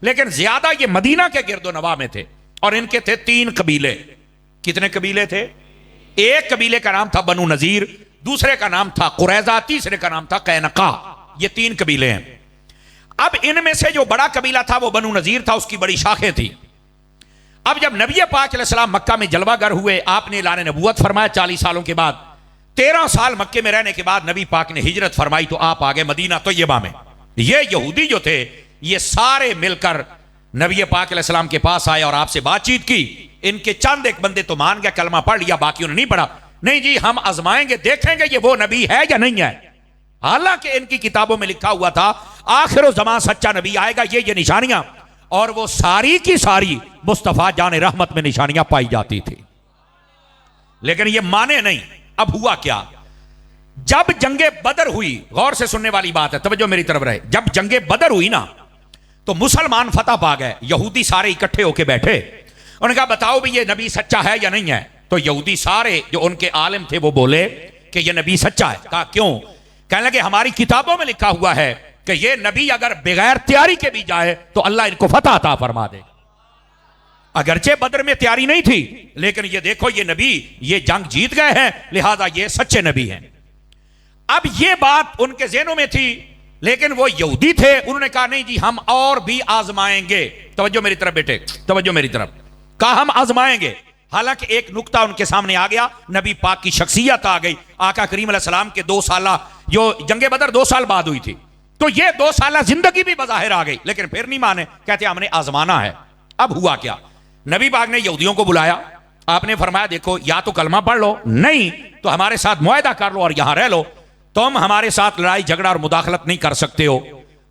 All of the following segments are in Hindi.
लेकिन ज्यादा ये मदीना के गिरदो नवा में थे। और इनके थे 3 कबीले। कितने कबीले थे? एक कबीले का नाम था बनु नजीर, दूसरे का नाम था कुरैजा, तीसरे का नाम था कैनका। ये 3 कबीले हैं। अब इनमें से जो बड़ा कबीला था वो बनु नजीर था, उसकी बड़ी शाखें थी। अब जब नबी पाक अलैहिस्सलाम मक्का में जलवागर हुए, आपने ऐलान नबूवत फरमाया 40 सालों के बाद। 13 साल मक्के में रहने के बाद नबी पाक ने हिजरत फरमाई तो आप आ गए मदीना तैयबा में। ये यहूदी जो थे ये सारे मिलकर नबी पाक अलैहिस्सलाम के पास आए और आपसे बातचीत की। इनके चंद एक बंदे तो मान गया, कलमा पढ़ लिया, बाकियों ने नहीं पढ़ा। नहीं जी, हम आजमाएंगे, देखेंगे ये वो नबी है या नहीं है। हालांकि इनकी किताबों में लिखा हुआ था आखिर ज़मां सच्चा नबी आएगा, ये निशानियां, और वो सारी की सारी मुस्तफा जान रहमत में निशानियां पाई जाती थी। लेकिन ये माने नहीं। अब हुआ क्या? जब जंगे बदर हुई, गौर से सुनने वाली बात है, तवज्जो मेरी तरफ रहे। जब जंगे बदर हुई ना तो मुसलमान फतह पा गए। यहूदी सारे इकट्ठे होके बैठे, उन्होंने कहा बताओ भी ये नबी सच्चा है या नहीं है। तो यहूदी सारे जो उनके आलिम थे वो बोले कि ये नबी सच्चा है। कहा क्यों? कहने लगे हमारी किताबों में लिखा हुआ है कि ये नबी अगर बगैर तैयारी के भी जाए तो अल्लाह इनको फतह अता फरमा दे। अगरचे बदर में तैयारी नहीं थी, लेकिन ये देखो ये नबी ये जंग जीत गए हैं, लिहाजा ये सच्चे नबी हैं। अब ये बात उनके ज़हनों में थी, लेकिन वो यहूदी थे। उन्होंने कहा नहीं जी, हम और भी आजमाएंगे। तवज्जो मेरी तरफ बेटे, तवज्जो मेरी तरफ। कहा हम आजमाएंगे। हालांकि एक नुक्ता उनके सामने आ गया, नबी पाक की शख्सियत आ गई। आका करीम अलैहिस्सलाम के 2 साल जो जंगे बदर 2 साल बाद हुई थी, तो ये 2 साल जिंदगी भी बज़ाहिर आ गई, लेकिन फिर नहीं माने। कहते हमने आजमाना है। अब हुआ क्या? नबी पाक ने यहूदियों को बुलाया। आपने फरमाया देखो, या तो कलमा पढ़ लो, नहीं तो हमारे साथ मुआहदा कर लो और यहां रह लो। तुम हमारे साथ लड़ाई झगड़ा और मुदाखलत नहीं कर सकते हो।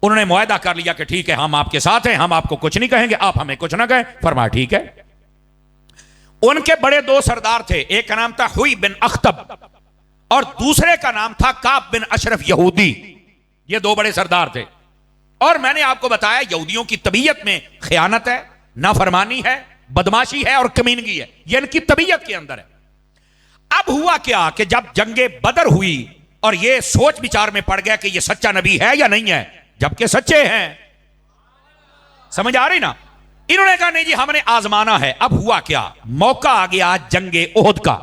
उन्होंने मुआहदा कर लिया कि ठीक है, हम आपके साथ हैं, हम आपको कुछ नहीं कहेंगे, आप हमें कुछ ना कहें। फरमाया ठीक है। उनके बड़े 2 सरदार थे, एक का नाम था हुई बिन अख्तब और दूसरे का नाम था काब बिन अशरफ यहूदी। ये 2 बड़े सरदार थे। और मैंने आपको बताया यहूदियों की तबीयत में खयानत है, नाफरमानी है, बदमाशी है और कमीनगी है। ये इनकी तबीयत के अंदर है। अब हुआ क्या कि जब जंगे बदर हुई और ये सोच विचार में पड़ गया कि ये सच्चा नबी है या नहीं है, जबकि सच्चे हैं। समझ आ रही ना? इन्होंने कहा नहीं जी, हमने आजमाना है। अब हुआ क्या? मौका आ गया जंगे ओहद का।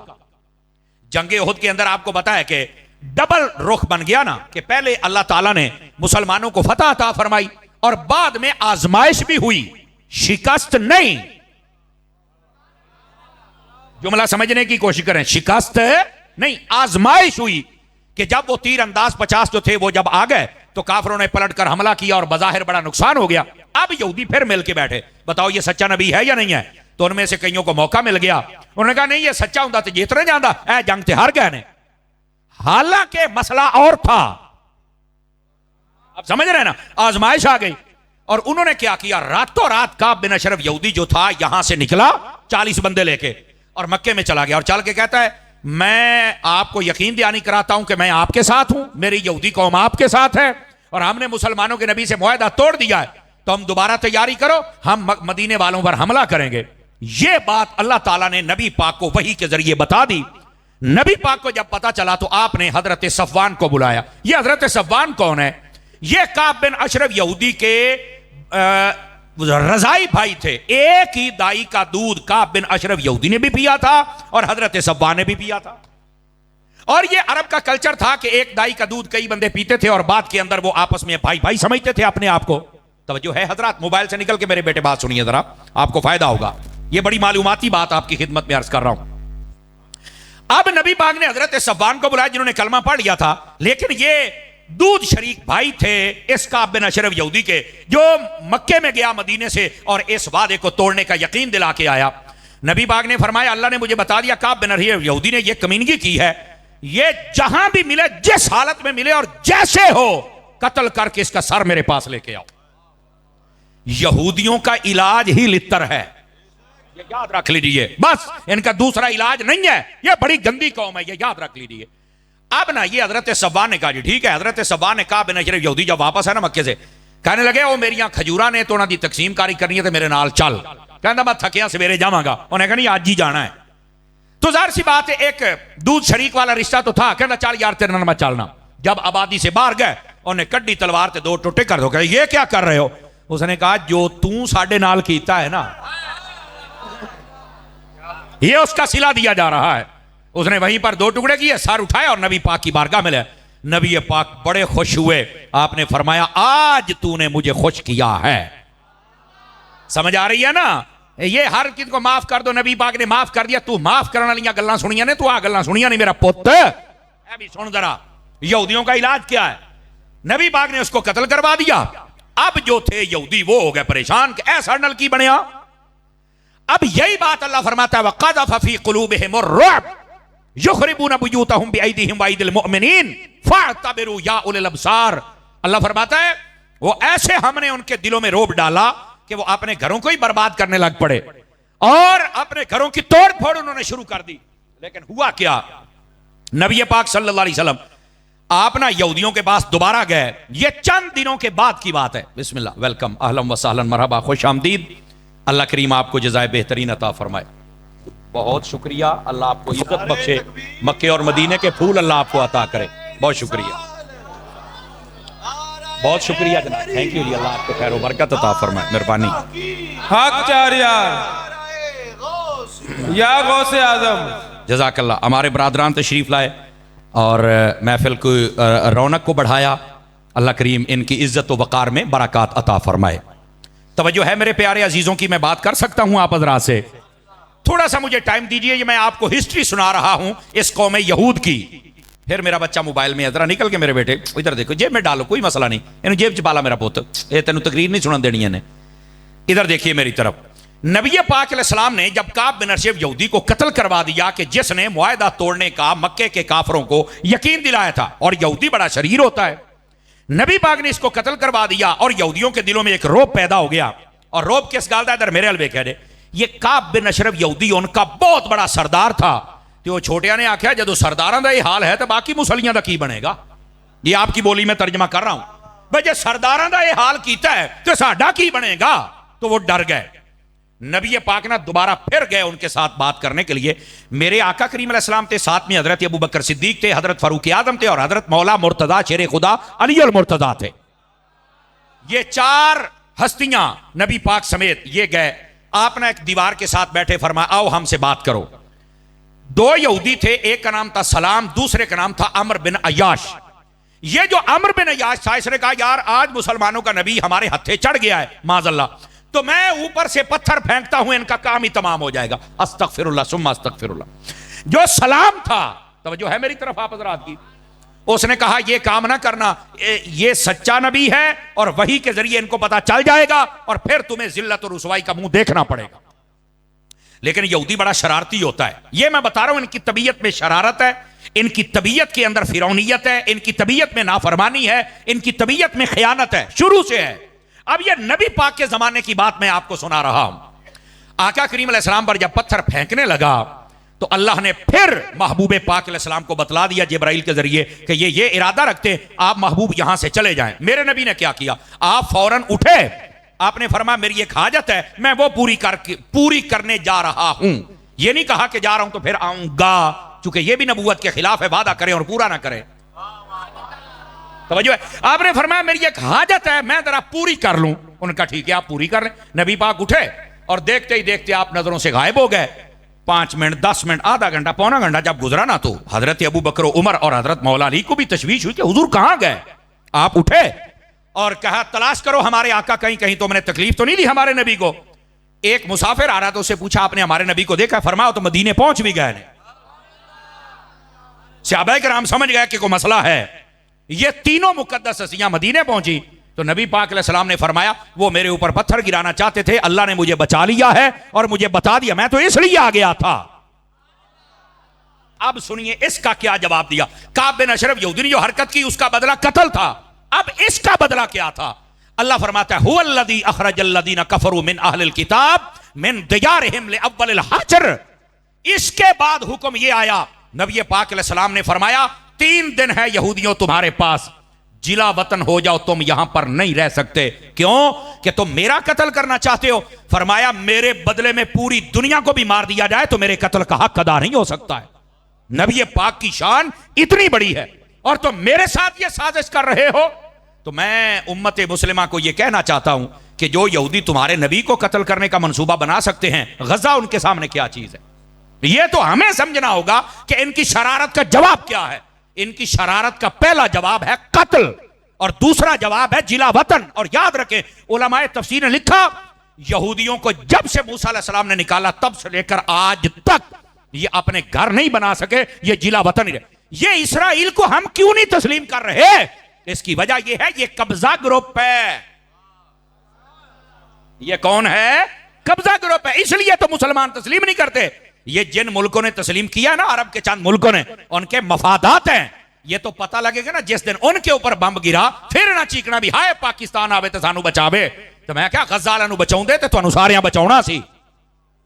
जंगे ओहद के अंदर आपको पता है कि डबल रुख बन गया ना, कि पहले अल्लाह ताला ने मुसलमानों को फतह अता फरमाई और बाद में आजमाइश भी हुई, शिकस्त नहीं। जुमला समझने की कोशिश करें, शिकस्त नहीं, आजमाइश हुई कि जब वो तीर अंदाज 50 जो थे वो जब आ गए तो काफिरों ने पलटकर हमला किया और बज़ाहिर बड़ा नुकसान हो गया। अब यहूदी फिर मिल के बैठे, बताओ ये सच्चा नबी है या नहीं है। तो उनमें से कईयों को मौका मिल गया। उन्होंने कहा नहीं, ये सच्चा होता तो जितने जाता ऐ जंग ते हार गए ने। हालांकि मसला और था। अब समझ रहे ना, आजमाइश आ गई। और उन्होंने क्या किया, रातों रात काब बिन अशरफ यहूदी जो था यहां से निकला 40 बंदे लेके और मक्के में चला गया। और चल के कहता है मैं आपको यकीन दयानी कराता हूं कि मैं आपके साथ हूं, मेरी यहूदी कौम आपके साथ है और हमने मुसलमानों के नबी से मुआहदा तोड़ दिया है, तो हम दोबारा तैयारी करो, हम मदीने वालों पर हमला करेंगे। यह बात अल्लाह ताला ने नबी पाक को वही के जरिए बता दी। नबी पाक को जब पता चला तो आपने हजरत सफ़वान को बुलाया। यह हजरत सफ़वान कौन है? यह काब बिन अशरफ यहूदी के रजाई भाई थे। एक ही दाई का दूध काब बिन अशरफ यहूदी ने भी पिया था और हजरत सफ़वान ने भी पिया था। और यह अरब का कल्चर था कि एक दाई का दूध कई बंदे पीते थे और बाद के अंदर वो आपस में भाई भाई समझते थे अपने आप को। तवज्जो है हजरात? मोबाइल से निकल के मेरे बेटे बात सुनिए जरा, आपको फायदा होगा। यह बड़ी मालूमाती बात आपकी खिदमत में अर्ज कर रहा हूं। अब नबी पाक ने हजरत सफ़वान को बुलाया जिन्होंने कलमा पढ़ लिया था, लेकिन ये दूध शरीक भाई थे इस काब बिन अशरफ यहूदी के, जो मक्के में गया मदीने से और इस वादे को तोड़ने का यकीन दिला के आया। नबी पाक ने फरमाया अल्लाह ने मुझे बता दिया काब बिन अशरफ यहूदी ने यह कमीनगी की है, ये जहां भी मिले, जिस हालत में मिले और जैसे हो, कत्ल करके इसका सर मेरे पास लेके आओ। यहूदियों का इलाज ही लित्तर है, ये याद रख लीजिए। बस इनका दूसरा इलाज नहीं है। ये बड़ी गंदी कौम है, ये याद रख लीजिए। अब ना ये हजरत सफ़वान ने कहा जी ठीक है। हजरत सफ़वान ने कहा बिन अशरफ यहूदी जब वापस है ना मक्के से, कहने लगे वो मेरिया खजूरा ने तो उन्होंने तकसीम कारी करनी है तो मेरे नाल चल। कहता मैं थकिया सवेरे जावांगा। उन्हें कहा नहीं आज ही जाना है। तो जाहिर सी बात है एक दूध शरीक वाला रिश्ता तो था। कहता चल यार तेरे नाल मैं चलना। जब आबादी से बाहर गए उन्हें कड्डी तलवार से 2 टुटे कर दो। कहे ये क्या कर रहे हो? उसने कहा जो तू साडे नाल कीता है ना, ये उसका सिला दिया जा रहा है। उसने वहीं पर 2 टुकड़े किए, सर उठाया और नबी पाक की बारगाह में ले। नबी पाक बड़े खुश हुए। आपने फरमाया आज तूने मुझे खुश किया है। समझ आ रही है ना? ये हर किसी को माफ कर दो, नबी पाक ने माफ कर दिया। तू माफ करने वाली गल्लां सुनिया ने, तू आ गल्लां सुनिया नहीं मेरा पुत। अभी सुन जरा, यहूदियों का इलाज क्या है। नबी पाक ने उसको कत्ल करवा दिया। अब जो थे यहूदी वो हो गए परेशान कि ऐसा नल की बनया। अब यही बात अल्लाह फरमाता है वक़ज़फ़ फ़ी क़ुलूबिहिमुर रुअब युख़रिबूना बुयूतहुम बिअयदीहिम व अयदिल मुअमिनीन फ़अतबिरू या उलिल अब्सार। अल्लाह फरमाता है वो ऐसे हमने उनके दिलों में रोब डाला कि वो अपने घरों को ही बर्बाद करने लग पड़े और अपने घरों की तोड़ फोड़ उन्होंने शुरू कर दी। लेकिन हुआ क्या, नबी पाक सल्लल्लाहु अलैहि वसल्लम आप ना यहूदियों के पास दोबारा गए। ये चंद दिनों के बाद की बात है। बिस्मिल्लाह, वेलकम, अहलन व सहलन, मरहबा, खुश आमदीद। अल्लाह करीम आपको जज़ाए बेहतरीन अता फरमाए। बहुत शुक्रिया, अल्लाह आपको इज्जत बख्शे, मक्के और मदीने के फूल अल्लाह आपको अता करे। बहुत शुक्रिया, बहुत शुक्रिया जनाब, थैंक यू जी। अल्लाह आपको खैर बरकत अता फरमाए, मेहरबानी। हक चार या गौसे आजम, जज़ाकल्लाह। हमारे बरादरान तशरीफ लाए और महफिल को रौनक को बढ़ाया। अल्लाह करीम इनकी इज्जत व वक़ार में बरक़ात अता फरमाए। तवज्जो है मेरे प्यारे अजीज़ों की, मैं बात कर सकता हूँ आप हज़रात से? थोड़ा सा मुझे टाइम दीजिए, ये मैं आपको हिस्ट्री सुना रहा हूँ इस कौम यहूद की। फिर मेरा बच्चा मोबाइल में जरा निकल के, मेरे बेटे इधर देखो, जेब में डालो, कोई मसला नहीं, इन्हें जेब च पाला मेरा पुत, ये तेन तकरीर नहीं सुन देनी इन्हें। इधर देखिए मेरी तरफ। नबी पाक अलैहिस्सलाम ने जब काब बिन अशरफ यहूदी को कत्ल करवा दिया कि जिसने मुआहदा तोड़ने का मक्के के काफरों को यकीन दिलाया था, और यहूदी बड़ा शरीर होता है, नबी पाक ने इसको कत्ल करवा दिया और यहूदियों के दिलों में एक रोब पैदा हो गया। और रोब किस गाल दा, इधर मेरे अलवे कह रहे, ये काब बिन अशरफ यहूदी उनका बहुत बड़ा सरदार था। तो छोटिया ने आख्या जो सरदारों का यह हाल है तो बाकी मुसलियां का की बनेगा। ये आपकी बोली में तर्जमा कर रहा हूं भाई, जो सरदारों का यह हाल किया है तो साडा की बनेगा। तो वो डर गए। नबी पाक ना दोबारा फिर गए उनके साथ बात करने के लिए। मेरे आका करीम अलैहिस्सलाम थे, साथ में हजरत अबू बकर सिद्दीक थे, हजरत फारूक आजम थे और हजरत मौला मुर्तजा शेर खुदा अली अल मुर्तजा थे। ये 4 हस्तियां नबी पाक समेत ये गए। आपने एक दीवार के साथ बैठे, फरमाया आओ हमसे बात करो। 2 यहूदी थे, एक का नाम था सलाम, दूसरे का नाम था अमर बिन अय्याश। ये जो अमर बिन अय्याश था, इसने कहा यार आज मुसलमानों का नबी हमारे हत्थे चढ़ गया है माज़अल्लाह, तो मैं ऊपर से पत्थर फेंकता हूं, इनका काम ही तमाम हो जाएगा। अस्तगफिरुल्लाह सुम्मा अस्तगफिरुल्लाह। जो सलाम था, तवज्जो है मेरी तरफ आप हज़रात की, उसने कहा यह काम ना करना, ये सच्चा नबी है और वही के जरिए इनको पता चल जाएगा और फिर तुम्हें जिल्लत और रुसवाई का मुंह देखना पड़ेगा। लेकिन यहूदी बड़ा शरारती होता है, यह मैं बता रहा हूं, इनकी तबीयत में शरारत है, इनकी तबीयत के अंदर फिरौनियत है, इनकी तबीयत में नाफरमानी है, इनकी तबीयत में खयानत है, शुरू से है। अब यह नबी पाक के जमाने की बात मैं आपको सुना रहा हूं। आका करीम अलैहिस्सलाम पर जब पत्थर फेंकने लगा तो अल्लाह ने फिर महबूब पाक अलैहिस्सलाम को बतला दिया जिब्राइल के जरिए कि ये इरादा रखते आप महबूब यहां से चले जाएं। मेरे नबी ने क्या किया, आप फौरन उठे, आपने फरमाया मेरी एक हाजत है, मैं वो पूरी करने जा रहा हूं। ये नहीं कहा कि जा रहा हूं तो फिर आऊंगा, चूंकि ये भी नबूवत के खिलाफ है, वादा करें और पूरा ना करें। तवज्जो है, आपने फरमाया मेरी एक हाजत है, मैं जरा पूरी कर लूं। उनका ठीक है आप पूरी कर लें। नबी पाक उठे और देखते ही देखते आप नजरों से गायब हो गए। 5 मिनट, 10 मिनट, आधा घंटा, पौना घंटा जब गुजरा ना, तो हजरत अबू बकर उमर और हजरत मौला अली को भी तशवीश हुई कि हुजूर कहां गए। आप उठे और कहा तलाश करो हमारे आका, कहीं कहीं तो मैंने तकलीफ तो नहीं दी हमारे नबी को। एक मुसाफिर आ रहा तो उससे पूछा आपने हमारे नबी को देखा, फरमाओ तो मदीने पहुंच भी गए। सहाबाए किराम समझ गए कि कोई मसला है। ये तीनों मुकद्दस हस्तियां मदीने पहुंची तो नबी पाक अलैहिस्सलाम ने फरमाया वो मेरे ऊपर पत्थर गिराना चाहते थे, अल्लाह ने मुझे बचा लिया है और मुझे बता दिया, मैं तो इसलिए आ गया था। अब सुनिए इसका क्या जवाब दिया। काब बिन अशरफ यहूदी ने जो हरकत की उसका बदला कत्ल था। अब इसका बदला क्या था, अल्लाह फरमाता है हुवल्लज़ी अखरजल्लज़ीना कफरू मिन अहलिल किताब मिन दियारिहिम लिअव्वलिल हश्र। इसके बाद हुक्म यह आया, नबी पाक अलैहिस्सलाम ने फरमाया 3 दिन है यहूदियों तुम्हारे पास, जिला वतन हो जाओ, तुम यहां पर नहीं रह सकते। क्यों कि तुम मेरा कत्ल करना चाहते हो। फरमाया मेरे बदले में पूरी दुनिया को भी मार दिया जाए तो मेरे कत्ल का हक अदा नहीं हो सकता है। नबी पाक की शान इतनी बड़ी है और तुम मेरे साथ ये साजिश कर रहे हो। तो मैं उम्मत मुस्लिमा को यह कहना चाहता हूं कि जो यहूदी तुम्हारे नबी को कत्ल करने का मंसूबा बना सकते हैं, गजा उनके सामने क्या चीज है? यह तो हमें समझना होगा कि इनकी शरारत का जवाब क्या है। इनकी शरारत का पहला जवाब है कत्ल और दूसरा जवाब है जिला वतन। और याद रखें, उलमाए तफसीर ने लिखा, यहूदियों को जब से मूसा अलैहिस्सलाम ने निकाला तब से लेकर आज तक ये अपने घर नहीं बना सके, ये जिला वतन ही रहे। ये इसराइल को हम क्यों नहीं तस्लीम कर रहे? इसकी वजह यह है, ये कब्जा ग्रुप है। ये कौन है? कब्जा ग्रुप है। इसलिए तो मुसलमान तस्लीम नहीं करते। ये जिन मुल्कों ने तस्लीम किया ना, अरब के चंद मुल्कों ने, उनके मफादात हैं। ये तो पता लगेगा ना जिस दिन उनके ऊपर बम गिरा, फिर ना चीखना भी हाय पाकिस्तान आवे तो सानू बचावे। तो मैं क्या गजा वालों बचाऊं दे तो सारियां बचाउना सी।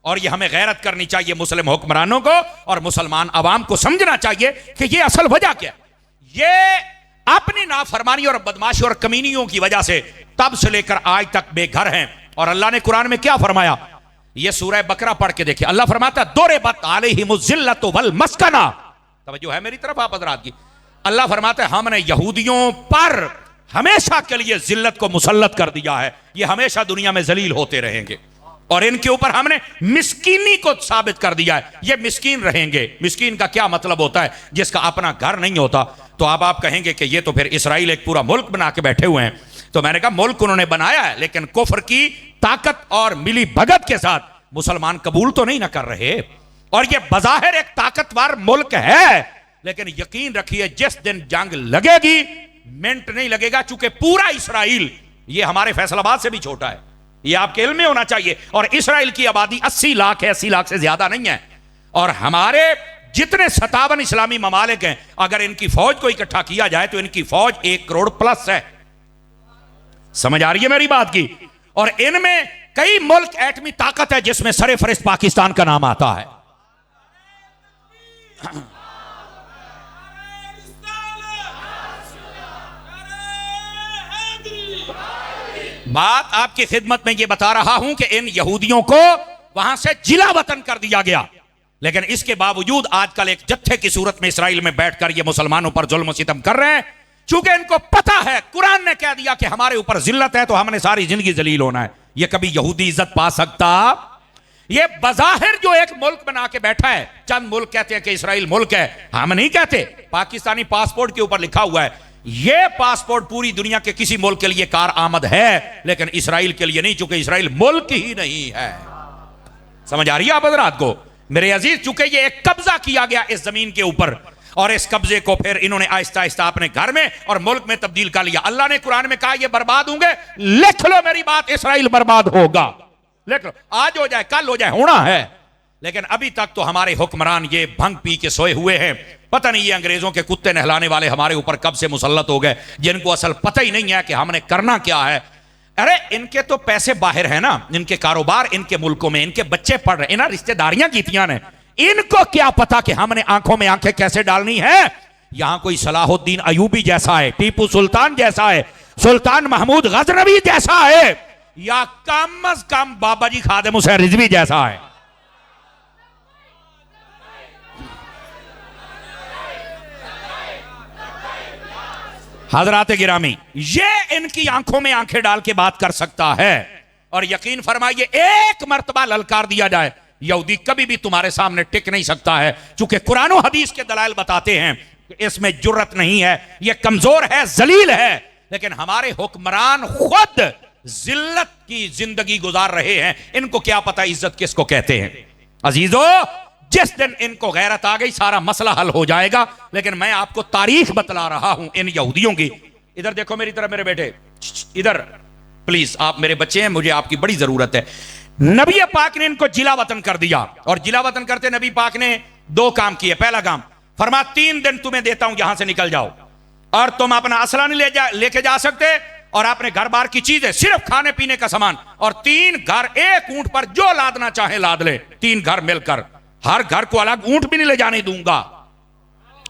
और ये हमें गैरत करनी चाहिए मुस्लिम हुक्मरानों को और मुसलमान अवाम को समझना चाहिए कि ये असल वजह क्या है। ये अपनी नाफरमानी और बदमाशी और कमीनियों की वजह से तब से लेकर आज तक बेघर हैं। और अल्लाह ने कुरान में क्या फरमाया, ये सूरह बकरा पढ़ के देखिए। अल्लाह फरमाता है दुरिबत अलैहिमुज़्ज़िल्लतु वल मस्कना। तवज्जो है मेरी तरफ आप हज़रात की? अल्लाह फरमाता है हमने यहूदियों पर हमेशा के लिए जिल्लत को मुसल्लत कर दिया है। ये हमेशा दुनिया में जलील होते रहेंगे। और इनके ऊपर हमने मिस्कीनी को साबित कर दिया है, ये मिस्कीन रहेंगे। मिस्कीन का क्या मतलब होता है? जिसका अपना घर नहीं होता। तो अब आप कहेंगे कि ये तो फिर इसराइल एक पूरा मुल्क बना के बैठे हुए हैं। तो मैंने कहा मुल्क उन्होंने बनाया है, लेकिन कुफ्र की ताकत और मिली भगत के साथ मुसलमान कबूल तो नहीं ना कर रहे। और ये बज़ाहिर एक ताकतवर मुल्क है, लेकिन यकीन रखिए जिस दिन जंग लगेगी, मिनट नहीं लगेगा, चूंकि पूरा इसराइल ये हमारे फैसलाबाद से भी छोटा है, ये आपके इल्म में होना चाहिए। और इसराइल की आबादी 80 लाख है, 80 लाख से ज्यादा नहीं है। और हमारे जितने 57 इस्लामी ममालिक हैं, अगर इनकी फौज को इकट्ठा किया जाए तो इनकी फौज 1 करोड़ प्लस है। समझ आ रही है मेरी बात की? और इनमें कई मुल्क एटमी ताकत है जिसमें सरे फरिश्त पाकिस्तान का नाम आता है। बात आपकी खिदमत में यह बता रहा हूं कि इन यहूदियों को वहां से जिला वतन कर दिया गया, लेकिन इसके बावजूद आजकल एक जत्थे की सूरत में इसराइल में बैठकर ये मुसलमानों पर जुल्म सितम कर रहे हैं। चूंकि इनको पता है, कुरान ने कह दिया कि हमारे ऊपर जिल्लत है तो हमने सारी जिंदगी जलील होना है। ये कभी यहूदी इज्जत पा सकता? ये बज़ाहिर जो एक मुल्क बना के बैठा है, चंद मुल्क कहते हैं कि इसराइल मुल्क है, हम नहीं कहते। पाकिस्तानी पासपोर्ट के ऊपर लिखा हुआ है ये पासपोर्ट पूरी दुनिया के किसी मुल्क के लिए कार आमद है, लेकिन इसराइल के लिए नहीं, चूंकि इसराइल मुल्क ही नहीं है। समझ आ रही है आप हज़रात को? मेरे अजीज, चूंकि ये एक कब्जा किया गया इस जमीन के ऊपर, और इस कब्जे को फिर इन्होंने आहिस्ता आहिस्ता अपने घर में और मुल्क में तब्दील कर लिया। अल्लाह ने कुरान में कहा ये बर्बाद होंगे। लिख लो मेरी बात, इसराइल बर्बाद होगा। लिख लो, आज हो जाए कल हो जाए, होना है। लेकिन अभी तक तो हमारे हुक्मरान ये भंग पी के सोए हुए हैं। पता नहीं ये अंग्रेजों के कुत्ते नहलाने वाले हमारे ऊपर कब से मुसल्लत हो गए, जिनको असल पता ही नहीं है कि हमने करना क्या है। अरे इनके तो पैसे बाहर है ना, इनके कारोबार इनके मुल्कों में, इनके बच्चे पढ़ रहे हैं ना, रिश्तेदारियां कीतियां ने। इनको क्या पता कि हमने आंखों में आंखें कैसे डालनी है। यहां कोई सलाहुद्दीन अयूबी जैसा है, टीपू सुल्तान जैसा है, सुल्तान महमूद गजनवी जैसा है, या कम अज कम बाबा जी खादिम हुसैन रिजवी जैसा है। हजरात गिरामी, ये इनकी आंखों में आंखें डाल के बात कर सकता है। और यकीन फरमाइए, एक मर्तबा ललकार दिया जाए, यहूदी कभी भी तुम्हारे सामने टिक नहीं सकता है। चूंकि कुरान और हदीस के दलाइल बताते हैं कि इसमें जुर्रत नहीं है, यह कमजोर है, जलील है। लेकिन हमारे हुक्मरान खुद जिल्लत की जिंदगी गुजार रहे हैं। इनको क्या पता इज्जत किसको कहते हैं। अजीजों, जिस दिन इनको गैरत आ गई सारा मसला हल हो जाएगा। लेकिन मैं आपको तारीख बतला रहा हूं इन यहूदियों की। इधर देखो मेरी तरफ, मेरे बेटे इधर प्लीज, आप मेरे बच्चे हैं, मुझे आपकी बड़ी जरूरत है। नबी पाक ने इनको जिला वतन कर दिया, और जिला वतन करते नबी पाक ने 2 काम किए। पहला काम, फरमा 3 दिन तुम्हें देता हूं, यहां से निकल जाओ, और तुम अपना असला नहीं लेके जा सकते, और अपने घर बार की चीजें, सिर्फ खाने पीने का सामान, और 3 घर, एक ऊंट पर जो लादना चाहे लाद ले, 3 घर मिलकर, हर घर को अलग ऊंट भी नहीं ले जाने दूंगा।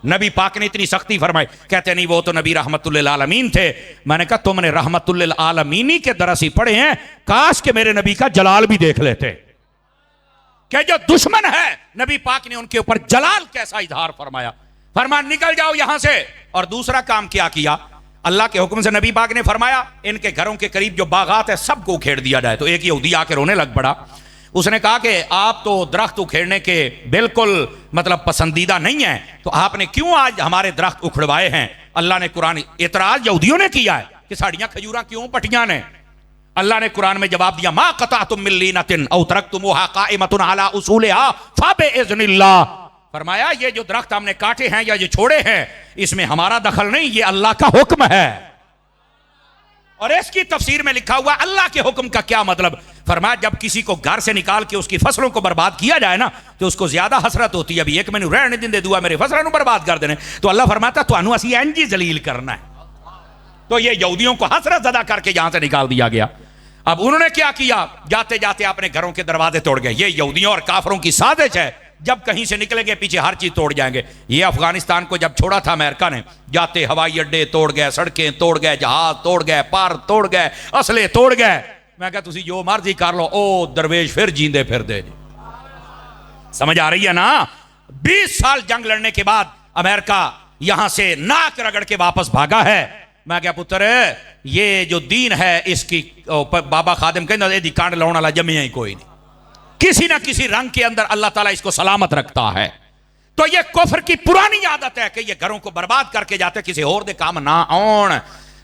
नबी पाक ने इतनी सख्ती फरमाई। कहते नहीं वो तो नबी रहमतुल्लिल आलमीन थे। मैंने कहा तुमने रहमतुल्लिल आलमीनी के दरस ही पढ़े हैं, काश के मेरे नबी का जलाल भी देख लेते कि जो दुश्मन है नबी पाक ने उनके ऊपर जलाल कैसा इजहार फरमाया। फरमा निकल जाओ यहां से। और दूसरा काम क्या किया, अल्लाह के हुक्म से नबी पाक ने फरमाया इनके घरों के करीब जो बागात है सबको उखेड़ दिया जाए। तो एक यहूदी आके रोने लग पड़ा। उसने कहा कि आप तो दरख्त उखेड़ने के बिल्कुल मतलब पसंदीदा नहीं है, तो आपने क्यों आज हमारे दरख्त उखड़वाए हैं? अल्लाह ने कुरान, इतराज यहूदियों ने किया है कि साड़ियां खजूरा क्यों पटियां ने। अल्लाह ने कुरान में जवाब दिया, मा क़तअतुम मिन लीनतिन औ तरक्तुमुहा क़ाइमतुन अला उसूलिहा फ़बिइज़्निल्लाह। फरमाया ये जो दरख्त हमने काटे हैं या ये छोड़े हैं इसमें हमारा दखल नहीं, ये अल्लाह का हुक्म है। और इसकी तफसीर में लिखा हुआ अल्लाह के हुक्म का क्या मतलब? फरमाया जब किसी को घर से निकाल के उसकी फसलों को बर्बाद किया जाए ना तो उसको ज्यादा हसरत होती है, अभी एक मैंने रहने दिन दे दुआ मेरे फसलों बर्बाद कर देने। तो अल्लाह फरमाता तुहानू असी इंज ही जलील करना है। तो ये यहूदियों को हसरत अदा करके यहां से निकाल दिया गया। अब उन्होंने क्या किया, जाते जाते अपने घरों के दरवाजे तोड़ गए। ये यहूदियों और काफरों की साजिश है, जब कहीं से निकलेंगे पीछे हर चीज तोड़ जाएंगे। ये अफगानिस्तान को जब छोड़ा था अमेरिका ने, जाते हवाई अड्डे तोड़ गए, सड़कें तोड़ गए, जहाज तोड़ गए, पार तोड़ गए, असले तोड़ गए। मैं कहा तुसी जो मर्जी कर लो, ओ दरवेश फिर जींदे फिर दे। समझ आ रही है ना? 20 साल जंग लड़ने के बाद अमेरिका यहां से नाक रगड़ के वापस भागा है। मैं क्या पुत्र ये जो दीन है इसकी बाबा खादिम कहना दी कांड लाने वाला जमिया ही कोई नहीं, किसी ना किसी रंग के अंदर अल्लाह ताला इसको सलामत रखता है। तो ये कुफ्र की पुरानी आदत है कि ये घरों को बर्बाद करके जाते किसी और दे काम ना आउण।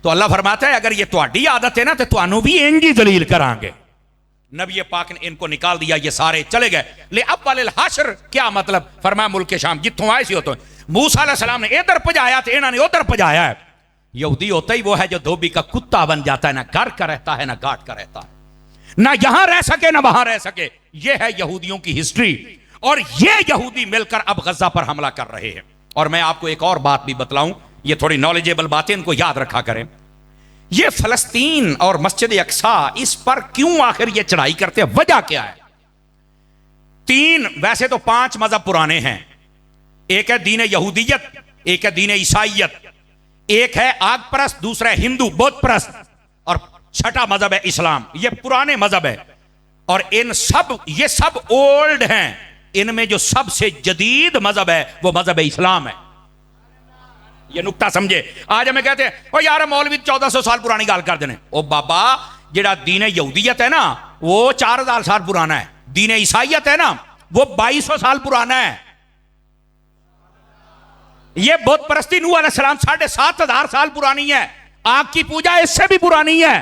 तो अल्लाह फरमाता है अगर ये तुम्हारी आदत है ना तो तुहानू भी इंज ही जलील करांगे। नबी पाक ने इनको निकाल दिया, ये सारे चले गए। ले अब वाले हशर क्या मतलब? फरमाया मुल्क शाम जितों आए सी होतो मूसा अलैहि सलाम ने इधर पजाया तो इन्होंने उधर पजाया है। यहूदी होता ही वो है जो धोबी का कुत्ता बन जाता है, ना घर का रहता है ना घाट का रहता है, ना यहां रह सके ना वहां रह सके। ये है यहूदियों की हिस्ट्री। और ये यहूदी मिलकर अब गजा पर हमला कर रहे हैं। और मैं आपको एक और बात भी बतलाऊं, ये थोड़ी नॉलेजेबल बातें, इनको याद रखा करें। ये फलस्तीन और मस्जिद अक्सा, इस पर क्यों आखिर ये चढ़ाई करते हैं, वजह क्या है? 3 वैसे तो 5 मजहब पुराने हैं। एक है दीन यहूदियत, एक है दीन ईसाइयत, एक है आग परस्त, दूसरा है हिंदू बौद्ध परस्त, और छठा मजहब है इस्लाम। ये पुराने मजहब है और ये सब ओल्ड हैं। इनमें जो सबसे जदीद मजहब है वो मजहब इस्लाम है। ये नुक्ता समझे। आज हमें कहते हैं ओ यार मौलवी 1400 साल पुरानी गाल कर देने। ओ बाबा जेड़ा दीन यहूदियत है ना वो 4000 साल पुराना है, दीन ईसाइयत है ना वो 2200 साल पुराना है। ये बौद्ध परस्ती नूह अलैहिस्सलाम 7500 साल पुरानी है। आग की पूजा इससे भी पुरानी है।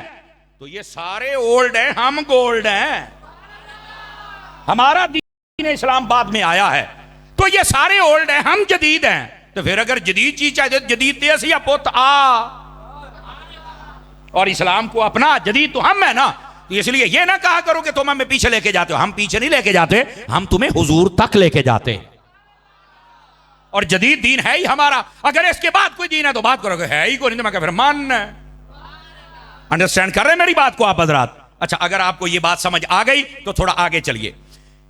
तो ये सारे ओल्ड हैं, हम गोल्ड हैं। हमारा दीन इस्लाम बाद में आया है। तो ये सारे ओल्ड हैं, हम जदीद हैं। तो फिर अगर जदीद चीज चाहिए तो जदीद देश या पुत आ, और इस्लाम को अपना, जदीद तो हम है ना। तो इसलिए ये ना कहा करो कि तुम हमें पीछे लेके जाते हो। हम पीछे नहीं लेके जाते, हम तुम्हें हुजूर तक लेके जाते। और जदीद दीन है ही हमारा। अगर इसके बाद कोई दीन है तो बात करोगे है ही कोई नहीं, तो मैं फिर मान। अंडरस्टैंड कर रहे हैं मेरी बात को आप हजरात? अच्छा, अगर आपको ये बात समझ आ गई तो थोड़ा आगे चलिए।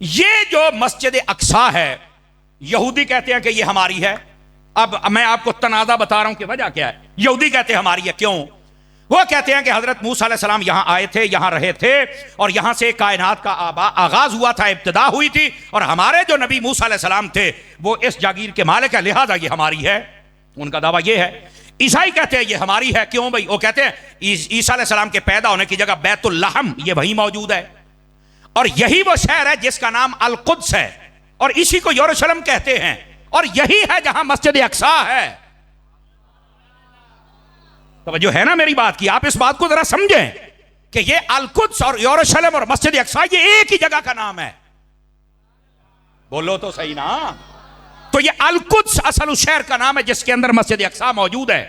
ये जो मस्जिद अक्सा है, यहूदी कहते हैं कि ये हमारी है। अब मैं आपको तनाज़ा बता रहा हूं कि वजह क्या है। यहूदी कहते हैं हमारी है, क्यों? वो कहते हैं कि हजरत मूसा अलैहिस्सलाम यहां आए थे, यहां रहे थे, और यहां से कायनात का आगाज हुआ था, इब्तिदा हुई थी, और हमारे जो नबी मूसा अलैहिस्सलाम थे वो इस जागीर के मालिक है, लिहाजा ये हमारी है। उनका दावा ये है। ईसाई कहते हैं ये हमारी है, क्यों भाई? वो कहते हैं ईसा अलैहिस्सलाम के पैदा होने की जगह बैतुल लहम ये वही मौजूद है, और यही वो शहर है जिसका नाम अल कुद्स है, और इसी को यरूशलेम कहते हैं, और यही है जहां मस्जिद अक्सा है। तो जो है ना मेरी बात की, आप इस बात को जरा समझें कि ये अल कुद्स और यरूशलेम और मस्जिद अक्सा ये एक ही जगह का नाम है। बोलो तो सही ना? तो ये अल कुद्स असल उस शहर का नाम है जिसके अंदर मस्जिद अक्सा मौजूद है।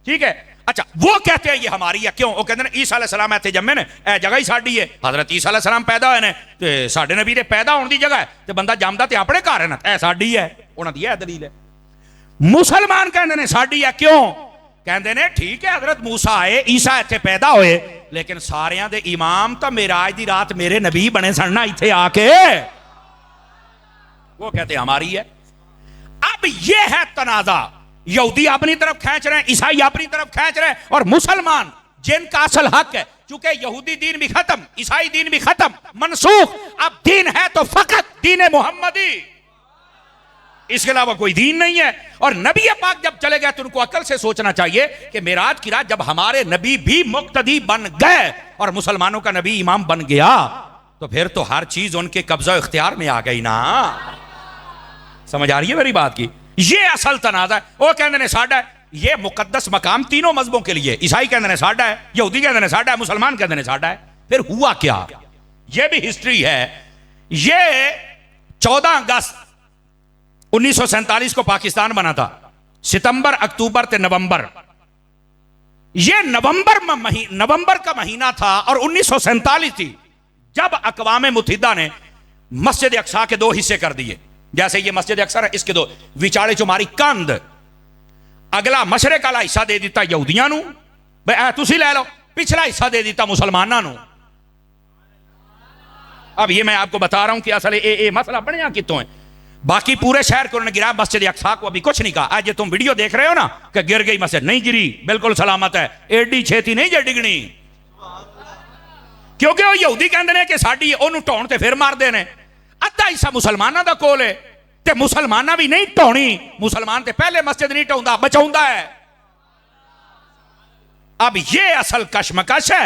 ठीक है। अच्छा, वो कहते हैं ये हमारी है, क्यों? वो कहते हैं ईसा अलैहिस्सलाम इत्थे जम्मे ने, ए जगह ही साडी है। हजरत ईसा अलैहिस्सलाम पैदा होए ने ते साडे नबी दे पैदा होने दी जगह है, ते बंदा जमदा ते अपने घर है ना, ए साडी है। उन्हां दी है दलील है। मुसलमान कहते ने साडी है, क्यों? कहते ने ठीक है हजरत मूसा आए, ईसा इत्थे पैदा होए, लेकिन सारियां दे इमाम तो मेराज दी रात मेरे नबी बने सड़ना इत्थे आके। वो कहते हमारी है। अब ये है तनाजा। यहूदी अपनी तरफ खींच रहे हैं, ईसाई अपनी तरफ खींच रहे हैं, और मुसलमान जिनका असल हक है, चूंकि यहूदी दीन भी खत्म, ईसाई दीन भी खत्म, मनसूख, अब दीन है तो फकत दीन मोहम्मदी। इसके अलावा कोई दीन नहीं है। और नबी पाक जब चले गए तो उनको अकल से सोचना चाहिए कि मेराज की रात जब हमारे नबी भी मुक्तदी बन गए और मुसलमानों का नबी इमाम बन गया तो फिर तो हर चीज उनके कब्जा इख्तियार में आ गई ना। समझ आ रही है मेरी बात की? ये असल तनाजा है। वो कहते ने साडा है, ये मुकद्दस मकाम तीनों मजहबों के लिए, ईसाई कहते ने साडा है, यहूदी कहते ने साडा है, मुसलमान कहते ने साडा है। फिर हुआ क्या? ये भी हिस्ट्री है। ये 14 अगस्त 1947 को पाकिस्तान बना था। सितंबर, अक्टूबर ते नवंबर, ये नवंबर का महीना था और 1947 थी जब अक़वाम मुत्तहिदा ने मस्जिद अक्सा के 2 हिस्से कर दिए। जैसे ये मस्जिद अक्सा है, इसके 2 विचाले चुमारी कंध, अगला मशरक वाला हिस्सा दे दिता यहूदियां नू, भाई तुसी ले लो, पिछला हिस्सा दे दिता मुसलमानों नू। अब ये मैं आपको बता रहा हूं कि असल ये मसला बनया कितों है। बाकी पूरे शहर को उन्होंने गिरा, मस्जिद अक्सा को अभी कुछ नहीं कहा। आज तुम वीडियो देख रहे हो ना कि गिर गई मस्जिद, नहीं गिरी, बिल्कुल सलामत है। एडी छेती नहीं जे डिगनी, क्योंकि वो यहूदी कहते हैं कि साडी ओनू ढाउण ते फिर मारदे ने। अद्धा हिस्सा मुसलमाना दा कोल है ते मुसलमाना भी नहीं ढाउणी, मुसलमान ते पहले मस्जिद नहीं ढाउंदा, बचाउंदा है। अब ये असल कशमकश है।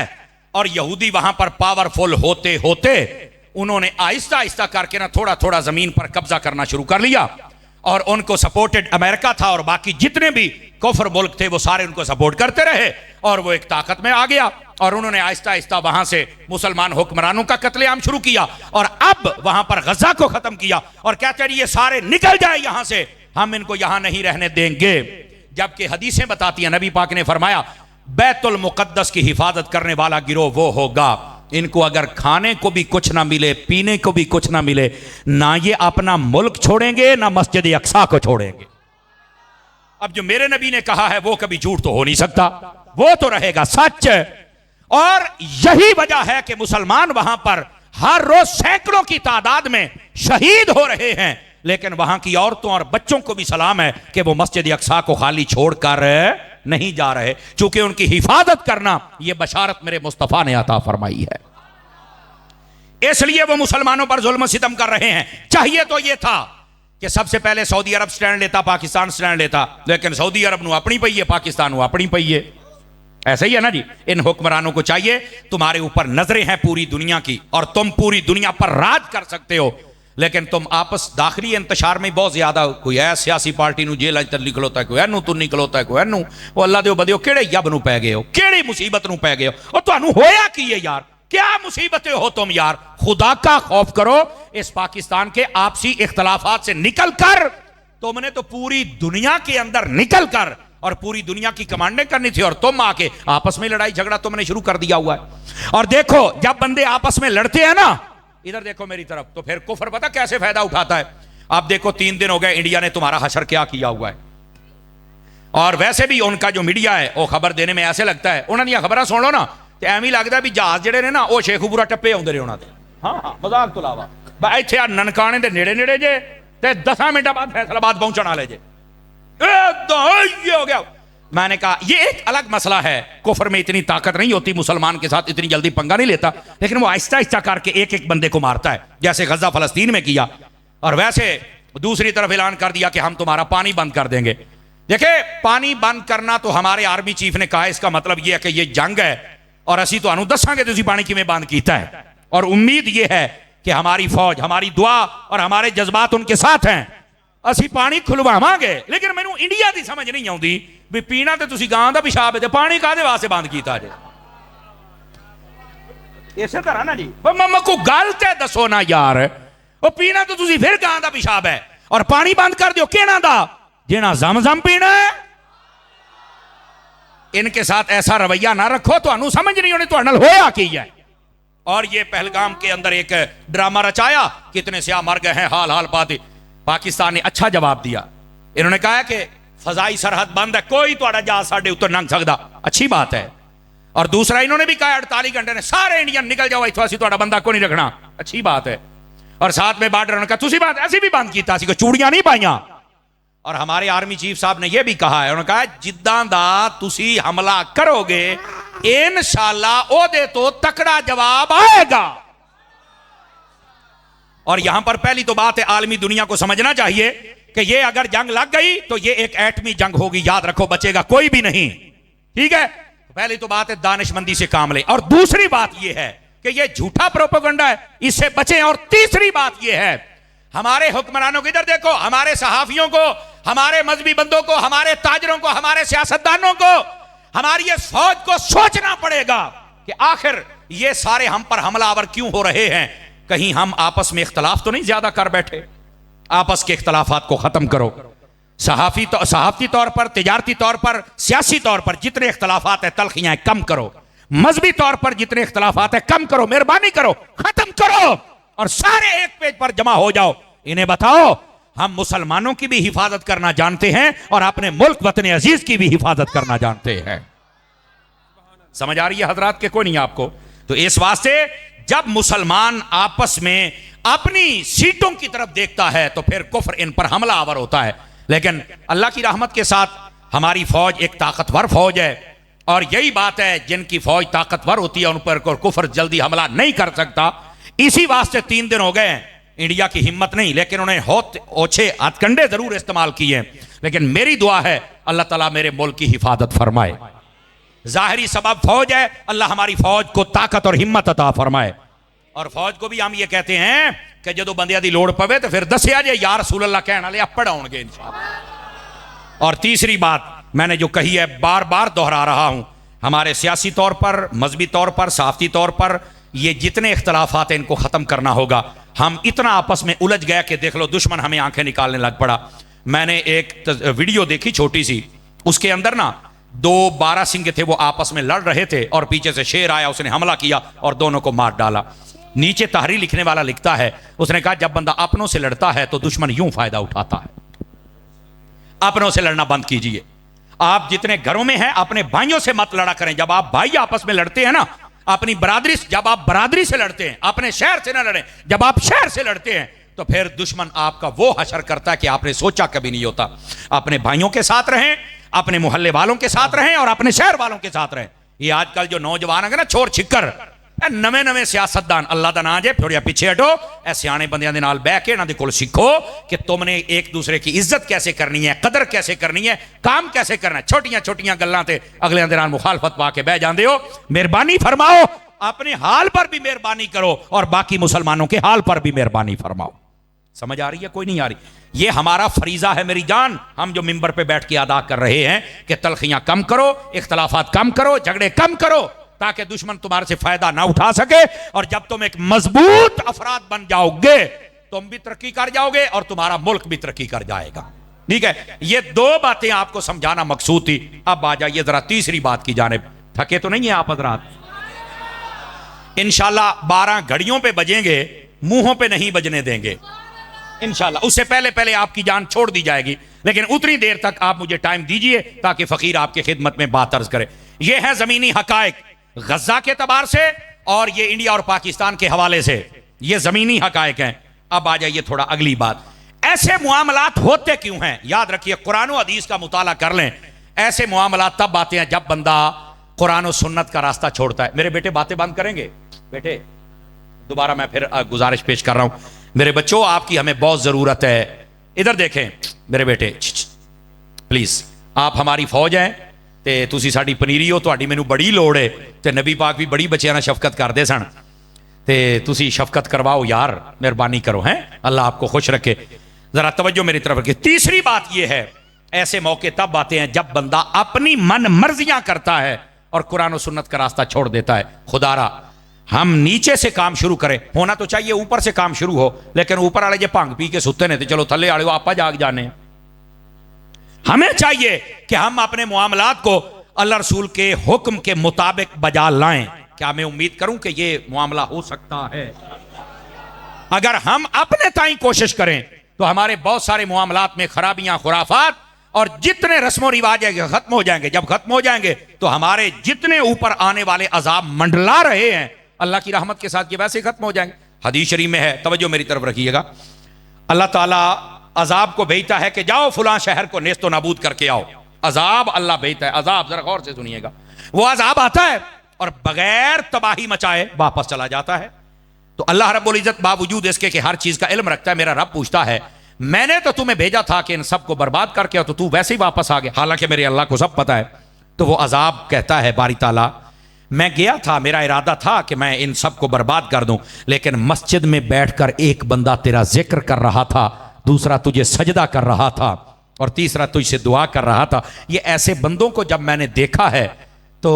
और यहूदी वहां पर पावरफुल होते होते उन्होंने आहिस्ता आहिस्ता करके ना थोड़ा थोड़ा जमीन पर कब्जा करना शुरू कर लिया। और उनको सपोर्टेड अमेरिका था और बाकी जितने भी कुफर मुल्क थे वो सारे उनको सपोर्ट करते रहे और वो एक ताकत में आ गया। और उन्होंने आहिस्ता आहिस्ता वहां से मुसलमान हुक्मरानों का कत्लेआम शुरू किया और अब वहां पर गजा को खत्म किया और कहते हैं ये सारे निकल जाए यहां से, हम इनको यहां नहीं रहने देंगे। जबकि हदीसें बताती हैं, नबी पाक ने फरमाया बैतुल मुकद्दस की हिफाजत करने वाला गिरोह वो होगा, इनको अगर खाने को भी कुछ ना मिले, पीने को भी कुछ ना मिले, ना ये अपना मुल्क छोड़ेंगे ना मस्जिद अक्सा को छोड़ेंगे। अब जो मेरे नबी ने कहा है वो कभी झूठ तो हो नहीं सकता, वो तो रहेगा सच। और यही वजह है कि मुसलमान वहां पर हर रोज सैकड़ों की तादाद में शहीद हो रहे हैं, लेकिन वहां की औरतों और बच्चों को भी सलाम है कि वो मस्जिद अक्सा को खाली छोड़कर नहीं जा रहे, चूंकि उनकी हिफाजत करना यह बशारत मेरे मुस्तफा ने अता फरमाई है। इसलिए वो मुसलमानों पर जुल्म सितम कर रहे हैं। चाहिए तो यह था कि सबसे पहले सऊदी अरब स्टैंड लेता, पाकिस्तान स्टैंड लेता, लेकिन सऊदी अरब नू अपनी पई है, पाकिस्तान नू अपनी पई है। ऐसा ही है ना जी। इन हुक्मरानों को चाहिए, तुम्हारे ऊपर नजरें हैं पूरी दुनिया की और तुम पूरी दुनिया पर राज कर सकते हो, लेकिन तुम आपस दाखिली इंतशार में बहुत ज्यादा, कोई है सियासी पार्टी नू जेल निकलोता है, कोई एनू तू निकलोता है, कोई एनू, वो अल्लाह दे बदियो केड़े यब नू पै गए हो, केड़ी मुसीबत नू पै गए हो, और तुहानू होया की है यार, क्या मुसीबतें हो तुम यार। खुदा का खौफ करो। इस पाकिस्तान के आपसी इख्तलाफात से निकल कर तुमने तो पूरी दुनिया के अंदर निकल कर और पूरी दुनिया की कमांडें करनी थी और तुम आके आपस में लड़ाई झगड़ा तुमने शुरू कर दिया हुआ है। और देखो जब बंदे आपस में लड़ते हैं ना, इधर देखो मेरी तरफ, तो फिर कुफर पता कैसे फायदा उठाता है। आप देखो 3 दिन हो गए इंडिया ने तुम्हारा हशर क्या किया हुआ है। और वैसे भी उनका जो मीडिया है वो खबर देने में ऐसे लगता है, उन्होंने खबर सुन लो ना तो एवं ही लगता भी जहाज जड़े ने ना वो शेखुपुरा टप्पे आते रहे उन्होंने। हाँ हाँ मजाक तो अलावा इतने ननकाने के नेड़े नेड़े जे 10 मिनट बाद फैसलाबाद पहुंचने वाले जे, ये हो गया। मैंने कहा ये एक अलग मसला है, कुफर में इतनी ताकत नहीं होती, मुसलमान के साथ इतनी जल्दी पंगा नहीं लेता, लेकिन वो आहिस्ता आहिस्ता करके एक एक बंदे को मारता है, जैसे गजा फलस्तीन में किया। और वैसे दूसरी तरफ ऐलान कर दिया कि हम तुम्हारा पानी बंद कर देंगे। देखिए पानी बंद करना तो हमारे आर्मी चीफ ने कहा, इसका मतलब यह है कि यह जंग है और असी तो दसांगे तुसी पानी किवें बंद कीता है। और उम्मीद यह है कि हमारी फौज, हमारी दुआ और हमारे जज्बात उनके साथ हैं, असी पानी खुलवावांगे। लेकिन मैनू इंडिया की समझ नहीं आती भी पीना तो तुसी गां दा पिशाब है, पानी काहदे वास्ते बंद कीता जे। इसे तरह ना जी मम्मा को गल ते दसो ना यार, वो पीना तो तुसी फिर गां दा पिशाब है और पानी बंद कर दियो केना दा, जेना जमजम पीना है। इनके साथ ऐसा रवैया ना रखो, तो समझ नहीं होनी तो होया की है। और ये पहलगाम के अंदर एक ड्रामा रचाया, कितने सियाह मर गए हैं, हाल हाल पाते। पाकिस्तान ने अच्छा जवाब दिया, इन्होंने कहा कि फजाई सरहद बंद है, कोई तुहाड़ा जहाज साडे उत्ते लंघ सकदा, अच्छी बात है। और दूसरा इन्होंने भी कहा 48 घंटे ने सारे इंडियन निकल जाओ इत्थों, असीं तुहाड़ा बंदा को नहीं रखना, अच्छी बात है। और साथ में बॉर्डर उन्होंने कहा तुसी बात ऐसी भी बंद कीता, असीं कोई चूड़ियां नहीं पाईयां। और हमारे आर्मी चीफ साहब ने यह भी कहा है, उन्होंने कहा जिद्दां दा तुसी हमला करोगे इंशाअल्लाह ओदे तो तकड़ा जवाब आएगा। और यहां पर पहली तो बात है, आलमी दुनिया को समझना चाहिए कि ये अगर जंग लग गई तो ये एक एटमी जंग होगी, याद रखो, बचेगा कोई भी नहीं। ठीक है, पहली तो बात है दानिशमंदी से काम ले, और दूसरी बात ये है कि ये झूठा प्रोपेगेंडा है, इससे बचें। और तीसरी बात ये है, हमारे हुक्मरानों को इधर देखो, हमारे सहाफियों को, हमारे मजहबी बंदों को, हमारे ताजरों को, हमारे सियासतदानों को, हमारी ये फौज को सोचना पड़ेगा कि आखिर ये सारे हम पर हमलावर क्यों हो रहे हैं। कहीं हम आपस में इख्तलाफ तो नहीं ज्यादा कर बैठे। आपस के इख्तलाफात को खत्म करो। सहाफती तौर पर, तिजारती तौर पर, सियासी तौर पर जितने इख्तलाफात है, तलखियां कम करो। मजहबी तौर पर जितने इख्तलाफात है, कम करो, मेहरबानी करो, खत्म करो, और सारे एक पेज पर जमा हो जाओ। इन्हें बताओ हम मुसलमानों की भी हिफाजत करना जानते हैं और अपने मुल्क वतन अजीज की भी हिफाजत करना जानते हैं। समझ आ रही है हजरात के कोई नहीं आपको? तो इस वास्ते जब मुसलमान आपस में अपनी सीटों की तरफ देखता है तो फिर कुफ्र इन पर हमला आवर होता है। लेकिन अल्लाह की रहमत के साथ हमारी फौज एक ताकतवर फौज है, और यही बात है, जिनकी फौज ताकतवर होती है उन पर कुफ्र जल्दी हमला नहीं कर सकता। इसी वास्ते 3 दिन हो गए, इंडिया की हिम्मत नहीं, लेकिन उन्हें ओछे हथकंडे जरूर इस्तेमाल किए। लेकिन मेरी दुआ है अल्लाह ताला मेरे मुल्क की हिफाजत फरमाए। जाहिरी सबब फौज है, अल्लाह हमारी फौज को ताकत और हिम्मत अता फरमाए। और फौज को भी हम ये कहते हैं कि जो बंदिया दी लोड़ पवे तो फिर दसिया जे या रसूल अल्लाह कहने वाले आप पढ़ाओगे इंशाअल्लाह। और तीसरी बात मैंने जो कही है, बार बार दोहरा रहा हूं, हमारे सियासी तौर पर, मजहबी तौर पर, सहाफती तौर पर ये जितने इख्तलाफात हैं इनको खत्म करना होगा। हम इतना आपस में उलझ गया कि देख लो दुश्मन हमें आंखें निकालने लग पड़ा। मैंने एक वीडियो देखी छोटी सी, उसके अंदर ना 2 बारहसिंगे थे, वो आपस में लड़ रहे थे और पीछे से शेर आया, उसने हमला किया और दोनों को मार डाला। नीचे तहरीर लिखने वाला लिखता है, उसने कहा जब बंदा अपनों से लड़ता है तो दुश्मन यूं फायदा उठाता है। अपनों से लड़ना बंद कीजिए। आप जितने घरों में हैं अपने भाइयों से मत लड़ा करें। जब आप भाई आपस में लड़ते हैं ना, अपनी बरादरी, जब आप बरादरी से लड़ते हैं, अपने शहर से ना लड़ें। जब आप शहर से लड़ते हैं तो फिर दुश्मन आपका वो हशर करता है कि आपने सोचा कभी नहीं होता। अपने भाइयों के साथ रहें, अपने मोहल्ले वालों के साथ रहें और अपने शहर वालों के साथ रहें। ये आजकल जो नौजवान है ना, छोर छिक्कर, नवे नवे सियासतदान, अल्लाह दा नाम जे थोड़ा पीछे हटो, ऐ सियाने बंदियां दे नाल बैठ के इन्हां दे कोल सीखो कि तुमने एक दूसरे की इज्जत कैसे करनी है, कदर कैसे करनी है, काम कैसे करना है। छोटियां छोटियां गल्लां ते अगले दे नाल मुखालफत पा के बह जांदे हो। मेहरबानी फरमाओ, अपने हाल पर भी मेहरबानी करो और बाकी मुसलमानों के हाल पर भी मेहरबानी फरमाओ। समझ आ रही है कोई नहीं आ रही? ये हमारा फरीजा है मेरी जान, हम जो मिंबर पे बैठ के अदा कर रहे हैं कि तलखियां कम करो, इख्तलाफात कम करो, झगड़े कम करो, ताकि दुश्मन तुम्हारे से फायदा ना उठा सके। और जब तुम एक मजबूत अफराद बन जाओगे तुम भी तरक्की कर जाओगे और तुम्हारा मुल्क भी तरक्की कर जाएगा। ठीक है, ये 2 बातें आपको समझाना मकसूद थी। अब आ जाइए जरा तीसरी बात की जानिब। थके तो नहीं है आप हज़रात? इंशाल्लाह 12 घड़ियों पे बजेंगे, मुंहों पे नहीं बजने देंगे इंशाल्लाह। उससे पहले पहले आपकी जान छोड़ दी जाएगी, लेकिन उतनी देर तक आप मुझे टाइम दीजिए ताकि फकीर आपकी खिदमत में बात अर्ज करे। यह है जमीनी हकायक गजा के तबार से और ये इंडिया और पाकिस्तान के हवाले से, ये जमीनी हकायक हैं। अब आ जाइए थोड़ा अगली बात, ऐसे मुआमलात होते क्यों हैं? याद रखिए, कुरान और हदीस का मुताला कर लें। ऐसे मुआमलात तब आते हैं जब बंदा कुरान और सुन्नत का रास्ता छोड़ता है। मेरे बेटे बातें बंद करेंगे? बेटे दोबारा मैं फिर गुजारिश पेश कर रहा हूं, मेरे बच्चों आपकी हमें बहुत जरूरत है। इधर देखें मेरे बेटे, प्लीज, आप हमारी फौज हैं ते तुसी साडी पनीरी हो, तुहाडी मैनू बड़ी लोड़ है। ते नबी पाक भी बड़ी बच्चियां नाल शफकत करदे सन, ते तुसी शफकत करवाओ यार, मेहरबानी करो। हैं, अल्लाह आपको खुश रखे। जरा तवज्जो मेरी तरफ रखिए। तीसरी बात यह है, ऐसे मौके तब आते हैं जब बंदा अपनी मन मर्जियां करता है और कुरान और सुन्नत का रास्ता छोड़ देता है। खुदारा हम नीचे से काम शुरू करें, होना तो चाहिए ऊपर से काम शुरू हो, लेकिन ऊपर वाले जो भंग पी के सुते ने तो चलो थल्ले वाले आपा जाग जाने। हमें चाहिए कि हम अपने मामलात को अल्लाह रसूल के हुक्म के मुताबिक बजा लाएं। क्या मैं उम्मीद करूं कि ये मामला हो सकता है? अगर हम अपने ताई कोशिश करें तो हमारे बहुत सारे मामलात में खराबियां, खुराफात और जितने रस्मों रिवाज है खत्म हो जाएंगे। जब खत्म हो जाएंगे तो हमारे जितने ऊपर आने वाले अजाब मंडला रहे हैं अल्लाह की रहमत के साथ ये वैसे खत्म हो जाएंगे। हदीस शरीफ में है, तवज्जो मेरी तरफ रखिएगा, अल्लाह ताला अजाब को भेजता है कि जाओ फुलां शहर को नेस्तो नाबूद करके आओ। अजाब अल्लाह भेजता है, अजाब, जरा गौर से सुनिएगा। वो अजाब आता है और बगैर तबाही मचाए वापस चला जाता है। तो अल्लाह रब्बुल इज्जत बावजूद इसके कि हर चीज का इल्म रखता है, मेरा रब पूछता है मैंने तो तुम्हें भेजा था कि इन सबको बर्बाद करके, तो तू वैसे ही वापस आ गया, हालांकि मेरे अल्लाह को सब पता है। तो वो अजाब कहता है बारी ताला, मैं गया था, मेरा इरादा था कि मैं इन सबको बर्बाद कर दूं, लेकिन मस्जिद में बैठकर एक बंदा तेरा जिक्र कर रहा था, दूसरा तुझे सजदा कर रहा था, और तीसरा तुझसे दुआ कर रहा था। ये ऐसे बंदों को जब मैंने देखा है तो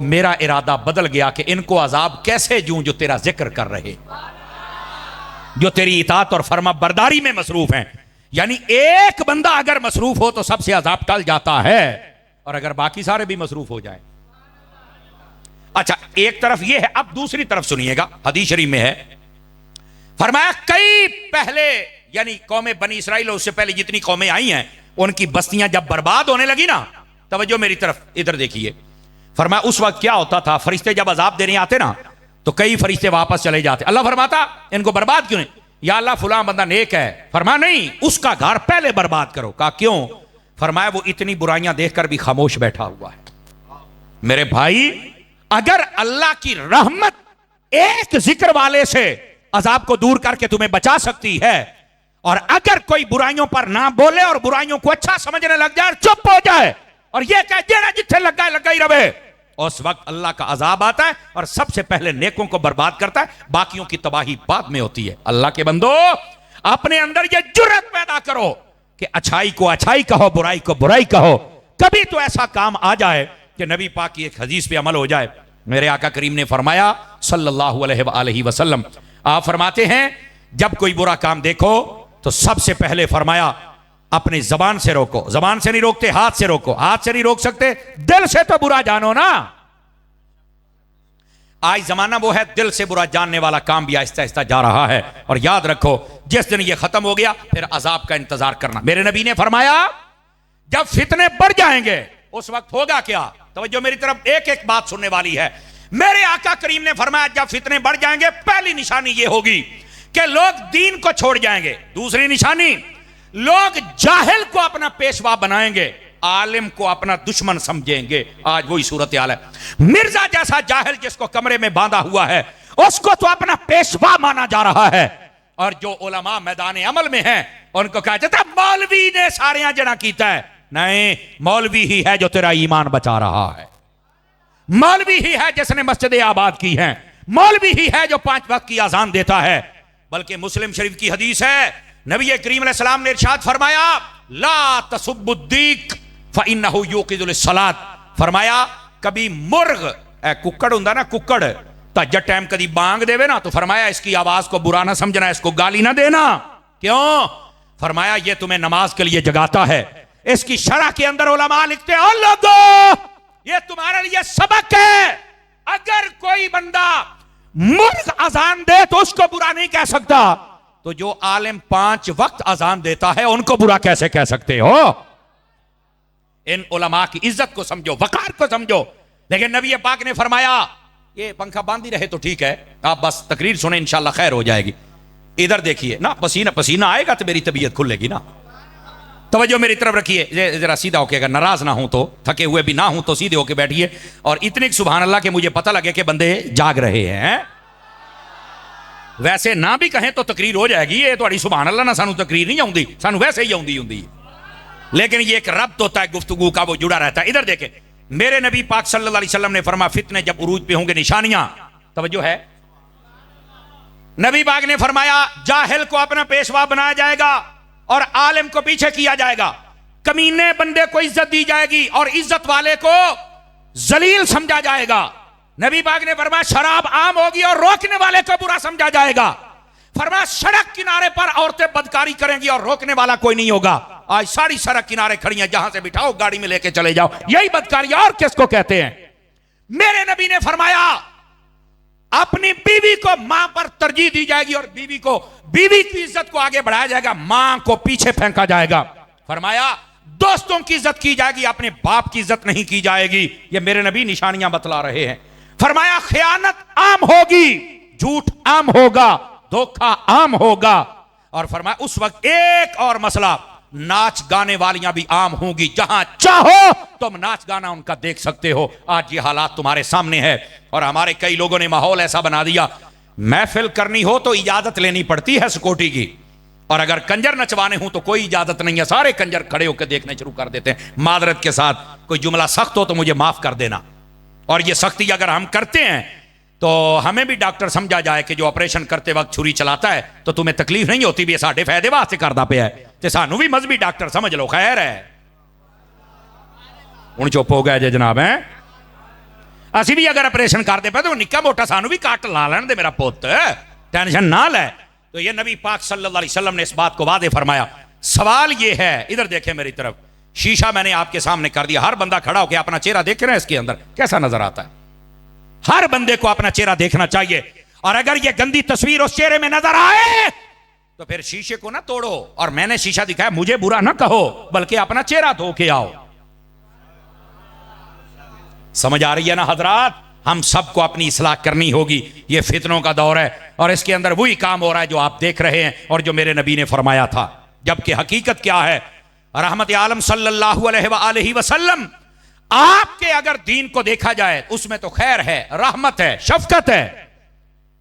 मेरा इरादा बदल गया कि इनको अजाब कैसे दूं जो तेरा जिक्र कर रहे, जो तेरी इताअत और फर्मा बरदारी में मसरूफ हैं। यानी एक बंदा अगर मसरूफ हो तो सबसे अजाब टल जाता है, और अगर बाकी सारे भी मसरूफ हो जाए। अच्छा, एक तरफ यह है, अब दूसरी तरफ सुनिएगा, हदीस शरीफ में है, फरमाया कई पहले यानी कौमें बनी इसराइल, उससे पहले जितनी कौमें आई हैं उनकी बस्तियां जब बर्बाद होने लगी ना, तवज्जो मेरी तरफ इधर देखिए, फरमाया उस वक्त क्या होता था, फरिश्ते जब अजाब देने आते ना तो कई फरिश्ते वापस चले जाते। अल्लाह फरमाता इनको बर्बाद क्यों नहीं, या अल्लाह फुला बंदा नेक है, फरमाया नहीं उसका घर पहले बर्बाद करो। कहा क्यों, फरमाया वो इतनी बुराइयां देखकर भी खामोश बैठा हुआ है। मेरे भाई, अगर अल्लाह की रहमत एक जिक्र वाले से अजाब को दूर करके तुम्हें बचा सकती है, और अगर कोई बुराइयों पर ना बोले और बुराइयों को अच्छा समझने लग जाए और चुप हो जाए और यह कहे जेड़ा जिथे लगा ही रहे, उस वक्त अल्लाह का अजाब आता है और सबसे पहले नेकों को बर्बाद करता है, बाकियों की तबाही बाद में होती है। अल्लाह के बंदो, अपने अंदर यह जुर्रत पैदा करो कि अच्छाई को अच्छाई कहो, बुराई को बुराई कहो। कभी तो ऐसा काम आ जाए कि नबी पाक की एक हदीस पे अमल हो जाए। मेरे आका करीम ने फरमाया सल्लल्लाहु अलैहि वसल्लम, आप फरमाते हैं जब कोई बुरा काम देखो तो सबसे पहले फरमाया अपनी जबान से रोको। जबान से नहीं रोकते, हाथ से रोको। हाथ से नहीं रोक सकते, दिल से तो बुरा जानो ना। आज जमाना वो है, दिल से बुरा जानने वाला काम भी आहिस्ता आहिस्ता जा रहा है। और याद रखो, जिस दिन ये खत्म हो गया फिर अजाब का इंतजार करना। मेरे नबी ने फरमाया जब फितने बढ़ जाएंगे उस वक्त होगा क्या, तवज्जो मेरी तरफ, एक एक बात सुनने वाली है। मेरे आका करीम ने फरमाया जब फितने बढ़ जाएंगे पहली निशानी ये होगी कि लोग दीन को छोड़ जाएंगे। दूसरी निशानी, लोग जाहिल को अपना पेशवा बनाएंगे, आलिम को अपना दुश्मन समझेंगे। आज वही सूरत हाल है। मिर्जा जैसा जाहिल जिसको कमरे में बांधा हुआ है उसको तो अपना पेशवा माना जा रहा है, और जो उलमा मैदान अमल में हैं उनको कहा जाता है मौलवी ने सारे जना कीता है। नहीं, मौलवी ही है जो तेरा ईमान बचा रहा है, मौलवी ही है जिसने मस्जिदें आबाद की हैं, मौलवी ही है जो 5 वक्त की अजान देता है। बल्कि मुस्लिम शरीफ की हदीस है, नबी करीम अलैहि सलाम ने इरशाद फरमाया ला तसुब्बुद्दीक फइन्नहु युक़िदुल सलात। फरमाया कभी मुर्ग कुक्कड़ हुंदा ना, कुक्कड़ तज टाइम कभी बांग देवे ना तो फरमाया इसकी आवाज को बुरा ना समझना, इसको गाली ना देना। क्यों, फरमाया ये तुम्हें नमाज के लिए जगाता है। इसकी शरह के अंदर उलमा लिखते हैं और लोगों ये तुम्हारे लिए सबक है, अगर कोई बंदा मुर्ग अजान दे तो उसको बुरा नहीं कह सकता, तो जो आलिम 5 वक्त अजान देता है उनको बुरा कैसे कह सकते हो। इन उलमा की इज्जत को समझो, वकार को समझो। लेकिन नबी पाक ने फरमाया ये पंखा बांधी रहे तो ठीक है, आप बस तकरीर सुने इंशाल्लाह खैर हो जाएगी। इधर देखिए ना, पसीना पसीना आएगा तो मेरी तबीयत खुलेगी ना। तवज्जो मेरी तरफ रखिए, जरा सीधा होके, अगर नाराज ना हूं तो, थके हुए भी ना हूं तो सीधे होके बैठिए, और इतने सुभान अल्लाह के मुझे पता लगे कि बंदे जाग रहे हैं। वैसे ना भी कहें तो तकरीर हो जाएगी। ये थोड़ी सुभान अल्लाह ना सानू तकरीर नहीं आउंदी, सानू वैसे ही आउंदी हुंदी, लेकिन ये एक रब्त होता है गुफ्तगू का, वो जुड़ा रहता है। इधर देखें, मेरे नबी पाक सल्लल्लाहु अलैहि वसल्लम ने फरमाया फितने जब उरूज पे होंगे, निशानियां, तवज्जो है, नबी पाक ने फरमाया जाहिल को अपना पेशवा बनाया जाएगा और आलिम को पीछे किया जाएगा। कमीने बंदे को इज्जत दी जाएगी और इज्जत वाले को जलील समझा जाएगा। नबी पाक ने फरमाया शराब आम होगी और रोकने वाले को बुरा समझा जाएगा। फरमाया सड़क किनारे पर औरतें बदकारी करेंगी और रोकने वाला कोई नहीं होगा। आज सारी सड़क किनारे खड़ी हैं, जहां से बिठाओ गाड़ी में लेके चले जाओ, यही बदकारी और किसको कहते हैं। मेरे नबी ने फरमाया अपनी बीवी को मां पर तरजीह दी जाएगी और बीवी की इज्जत को आगे बढ़ाया जाएगा, मां को पीछे फेंका जाएगा। फरमाया दोस्तों की इज्जत की जाएगी, अपने बाप की इज्जत नहीं की जाएगी। ये मेरे नबी निशानियां बतला रहे हैं। फरमाया खयानत आम होगी, झूठ आम होगा, धोखा आम होगा। और फरमाया उस वक्त एक और मसला, नाच गाने वालियां भी आम होंगी, जहां चाहो तुम नाच गाना उनका देख सकते हो। आज ये हालात तुम्हारे सामने है और हमारे कई लोगों ने माहौल ऐसा बना दिया। महफिल करनी हो तो इजाजत लेनी पड़ती है सिक्योरिटी की, और अगर कंजर नचवाने हो तो कोई इजाजत नहीं है, सारे कंजर खड़े होकर देखने शुरू कर देते हैं। मादरत के साथ कोई जुमला सख्त हो तो मुझे माफ कर देना, और ये सख्ती अगर हम करते हैं तो हमें भी डॉक्टर समझा जाए कि जो ऑपरेशन करते वक्त छुरी चलाता है तो तुम्हें तकलीफ नहीं होती, भी साढ़े फायदे वास्ते करदा पे है, तो सानू भी मजहबी डॉक्टर समझ लो, खैर है। हुण चुप हो गया जे जनाब है, असी भी अगर ऑपरेशन करते पे तो निक्का मोटा सानू भी काट ला लेने दे मेरा पुत, टेंशन ना ले। तो ये नबी पाक सल्लल्लाहु अलैहि वसल्लम ने इस बात को वादे फरमाया। सवाल ये है, इधर देखें मेरी तरफ, शीशा मैंने आपके सामने कर दिया, हर बंदा खड़ा होकर अपना चेहरा देख रहे हैं, इसके अंदर कैसा नजर आता है? हर बंदे को अपना चेहरा देखना चाहिए, और अगर ये गंदी तस्वीर उस चेहरे में नजर आए तो फिर शीशे को ना तोड़ो, और मैंने शीशा दिखाया मुझे बुरा ना कहो, बल्कि अपना चेहरा धो के आओ। समझ आ रही है ना हजरात? हम सबको अपनी इस्लाह करनी होगी। ये फितनों का दौर है और इसके अंदर वही काम हो रहा है जो आप देख रहे हैं और जो मेरे नबी ने फरमाया था। जबकि हकीकत क्या है? रहमत आलम सल्लल्लाहु अलैहि वसल्लम, आपके अगर दीन को देखा जाए उसमें तो खैर है, रहमत है, शफकत है।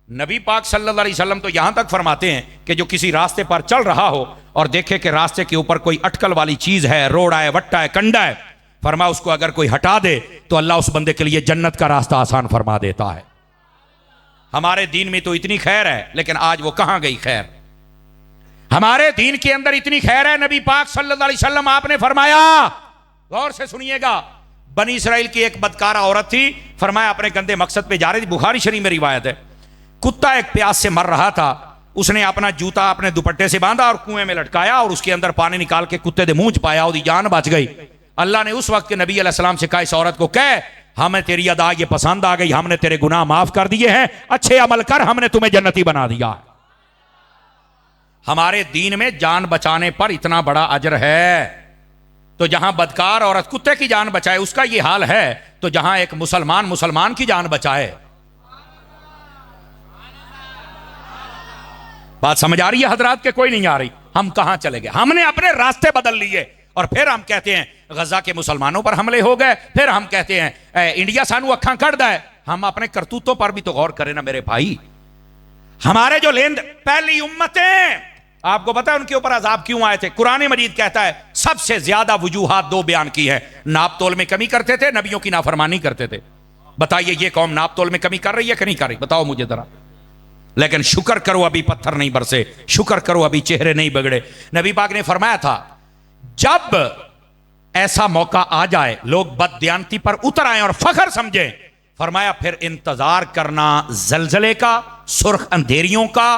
नबी पाक सल्लल्लाहु अलैहि वसल्लम तो यहां तक फरमाते हैं कि जो किसी रास्ते पर चल रहा हो और देखे कि रास्ते के ऊपर कोई अटकल वाली चीज है, रोड़ा है, वट्टा है, कंडा है, फरमा उसको अगर कोई हटा दे तो अल्लाह उस बंदे के लिए जन्नत का रास्ता आसान फरमा देता है। हमारे दीन में तो इतनी खैर है, लेकिन आज वो कहां गई खैर? हमारे दीन के अंदर इतनी खैर है, नबी पाक सल्लल्लाहु अलैहि वसल्लम आपने फरमाया, गौर से सुनिएगा, बनी इसराइल की एक बदकारा औरत थी, फरमाया अपने गंदे मकसद पे जा रही थी, बुखारी शरीफ में रिवायत है, कुत्ता एक प्यास से मर रहा था, उसने अपना जूता अपने दुपट्टे से बांधा और कुएं में लटकाया और उसके अंदर पानी निकाल के कुत्ते दे मुंह च पाया, उसकी जान बच गई। अल्लाह ने उस वक्त के नबी अलैहिस्सलाम से कहा, इस औरत को कह हमें तेरी अदा ये पसंद आ गई, हमने तेरे गुनाह माफ कर दिए हैं, अच्छे अमल कर, हमने तुम्हें जन्नती बना दिया। हमारे दीन में जान बचाने पर इतना बड़ा अजर है, तो जहां बदकार औरत कुत्ते की जान बचाए उसका ये हाल है, तो जहां एक मुसलमान की जान बचाए। बात समझ आ रही है हजरात के? कोई नहीं आ रही? हम कहां चले गए? हमने अपने रास्ते बदल लिए और फिर हम कहते हैं गजा के मुसलमानों पर हमले हो गए, फिर हम कहते हैं इंडिया सानू अखा कट है। हम अपने करतूतों पर भी तो गौर करें ना मेरे भाई। हमारे जो लेन पहली उम्मतें, आपको पता है उनके ऊपर अजाब क्यों आए थे? कुरान मजीद कहता है सबसे ज्यादा वजूहात दो बयान की है, नाप तोल में कमी करते थे, नबियों की नाफरमानी करते थे। बताइए ये कौम नाप तोल में कमी कर रही है कि नहीं कर रही? बताओ मुझे जरा। लेकिन शुक्र करो अभी पत्थर नहीं बरसे, शुक्र करो अभी चेहरे नहीं बिगड़े। नबी पाक ने फरमाया था जब ऐसा मौका आ जाए लोग बददियानती पर उतर आए और फखर समझे, फरमाया फिर इंतजार करना जलजले का, सुर्ख अंधेरियों का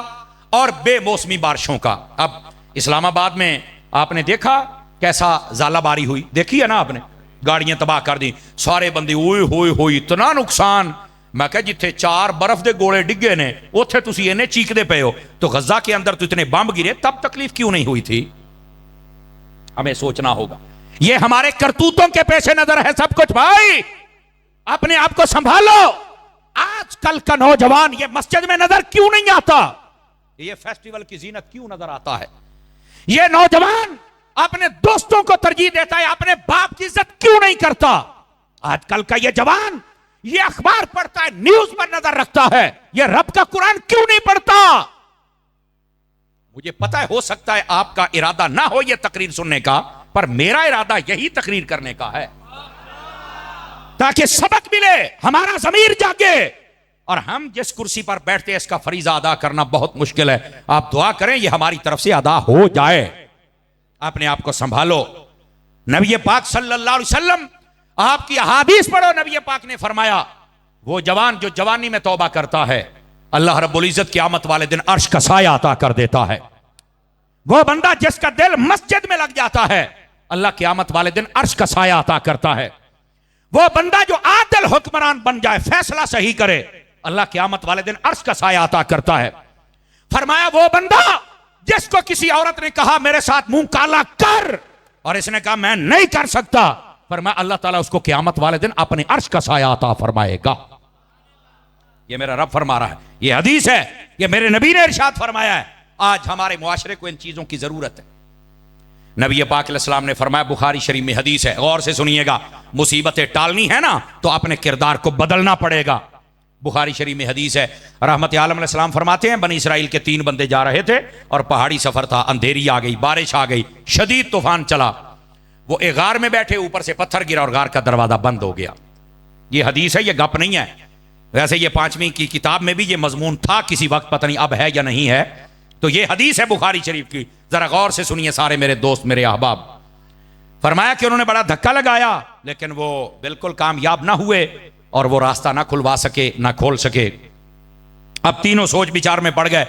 और बेमौसमी बारिशों का। अब इस्लामाबाद में आपने देखा कैसा ज़ालाबारी हुई, देखी है ना आपने? गाड़ियां तबाह कर दी, सारे बंदे ओए होए होए, इतना नुकसान। मैं कहा जिथे 4 बर्फ के गोले डिगे ने उथे तुसी इन्हें चीकते पे हो, तो गजा के अंदर तो इतने बम गिरे, तब तकलीफ क्यों नहीं हुई थी? हमें सोचना होगा। ये हमारे करतूतों के पेशे नजर है सब कुछ। भाई अपने आप को संभालो। आजकल का नौजवान ये मस्जिद में नजर क्यों नहीं आता? ये फेस्टिवल की जीनत क्यों नजर आता है? ये नौजवान अपने दोस्तों को तरजीह देता है, अपने बाप की इज्जत क्यों नहीं करता? आजकल का ये जवान ये अखबार पढ़ता है, न्यूज पर नजर रखता है, ये रब का कुरान क्यों नहीं पढ़ता? मुझे पता है हो सकता है आपका इरादा ना हो ये तकरीर सुनने का, पर मेरा इरादा यही तकरीर करने का है ताकि सबक मिले, हमारा ज़मीर जागे, और हम जिस कुर्सी पर बैठते हैं इसका फरीजा अदा करना बहुत मुश्किल है। आप दुआ करें ये हमारी तरफ से अदा हो जाए। अपने आप को संभालो। नबी पाक सल्लल्लाहु अलैहि वसल्लम, आपकी अहादीस पढ़ो, नबी पाक ने फरमाया वो जवान जो जवानी में तौबा करता है, अल्लाह रब्बुल इज्जत क़यामत वाले दिन अर्श का साया अता कर देता है। वो बंदा जिसका दिल मस्जिद में लग जाता है, अल्लाह क़यामत वाले दिन अर्श का साया अता करता है। वो बंदा जो आदिल हुक्मरान बन जाए, फैसला सही करे, अल्लाह क़यामत वाले दिन अर्श का साया अता करता है। फरमाया वो बंदा जिसको किसी औरत ने कहा मेरे साथ मुंह काला कर, और इसने कहा मैं नहीं कर सकता, फरमाया अल्लाह ताला उसको क़यामत वाले दिन अपने अर्श का साया अता फरमाएगा। ये मेरा रब फरमा रहा है, ये हदीस है, ये मेरे नबी ने इरशाद फरमाया है। आज हमारे मुआशरे को इन चीजों की जरूरत है। नबी पाक अलैहिस्सलाम ने फरमाया, बुखारी शरीफ में हदीस है, गौर से सुनिएगा, मुसीबतें टालनी है ना तो अपने किरदार को बदलना पड़ेगा। बुखारी शरीफ में हदीस है, रहमत आलम अलैहिस्सलाम फरमाते हैं, बनी इसराइल के 3 बंदे जा रहे थे और पहाड़ी सफर था, अंधेरी आ गई, बारिश आ गई, शदीद तूफान चला। वो एक गार में बैठे, ऊपर से पत्थर गिरा और गार का दरवाजा बंद हो गया। ये हदीस है, ये गप नहीं है। वैसे ये 5वीं की किताब में भी ये मजमून था किसी वक्त, पता नहीं अब है या नहीं है। तो ये हदीस है बुखारी शरीफ की, जरा गौर से सुनिए सारे मेरे दोस्त, मेरे अहबाब। फरमाया कि उन्होंने बड़ा धक्का लगाया, लेकिन वो बिल्कुल कामयाब ना हुए और वो रास्ता ना खुलवा सके, ना खोल सके। अब तीनों सोच विचार में पड़ गए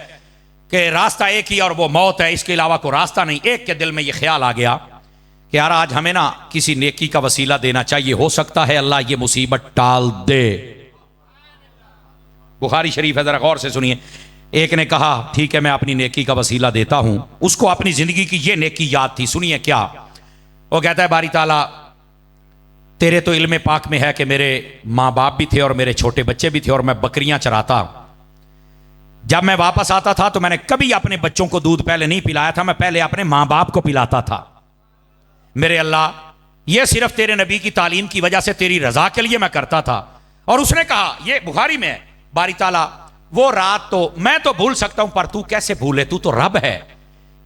कि रास्ता एक ही और वो मौत है, इसके अलावा कोई रास्ता नहीं। एक के दिल में ये ख्याल आ गया कि यार आज हमें ना किसी नेकी का वसीला देना चाहिए, हो सकता है अल्लाह ये मुसीबत टाल दे। बुखारी शरीफ है, जरा गौर से सुनिए। एक ने कहा ठीक है मैं अपनी नेकी का वसीला देता हूं। उसको अपनी जिंदगी की ये नेकी याद थी, सुनिए क्या वो कहता है, बारी ताला तेरे तो इल्म पाक में है कि मेरे माँ बाप भी थे और मेरे छोटे बच्चे भी थे और मैं बकरियां चराता। जब मैं वापस आता था तो मैंने कभी अपने बच्चों को दूध पहले नहीं पिलाया था, मैं पहले अपने माँ बाप को पिलाता था। मेरे अल्लाह यह सिर्फ तेरे नबी की तालीम की वजह से तेरी रजा के लिए मैं करता था। और उसने कहा, यह बुखारी में है, बारी ताला वो रात तो मैं तो भूल सकता हूं पर तू कैसे भूले, तू तो रब है,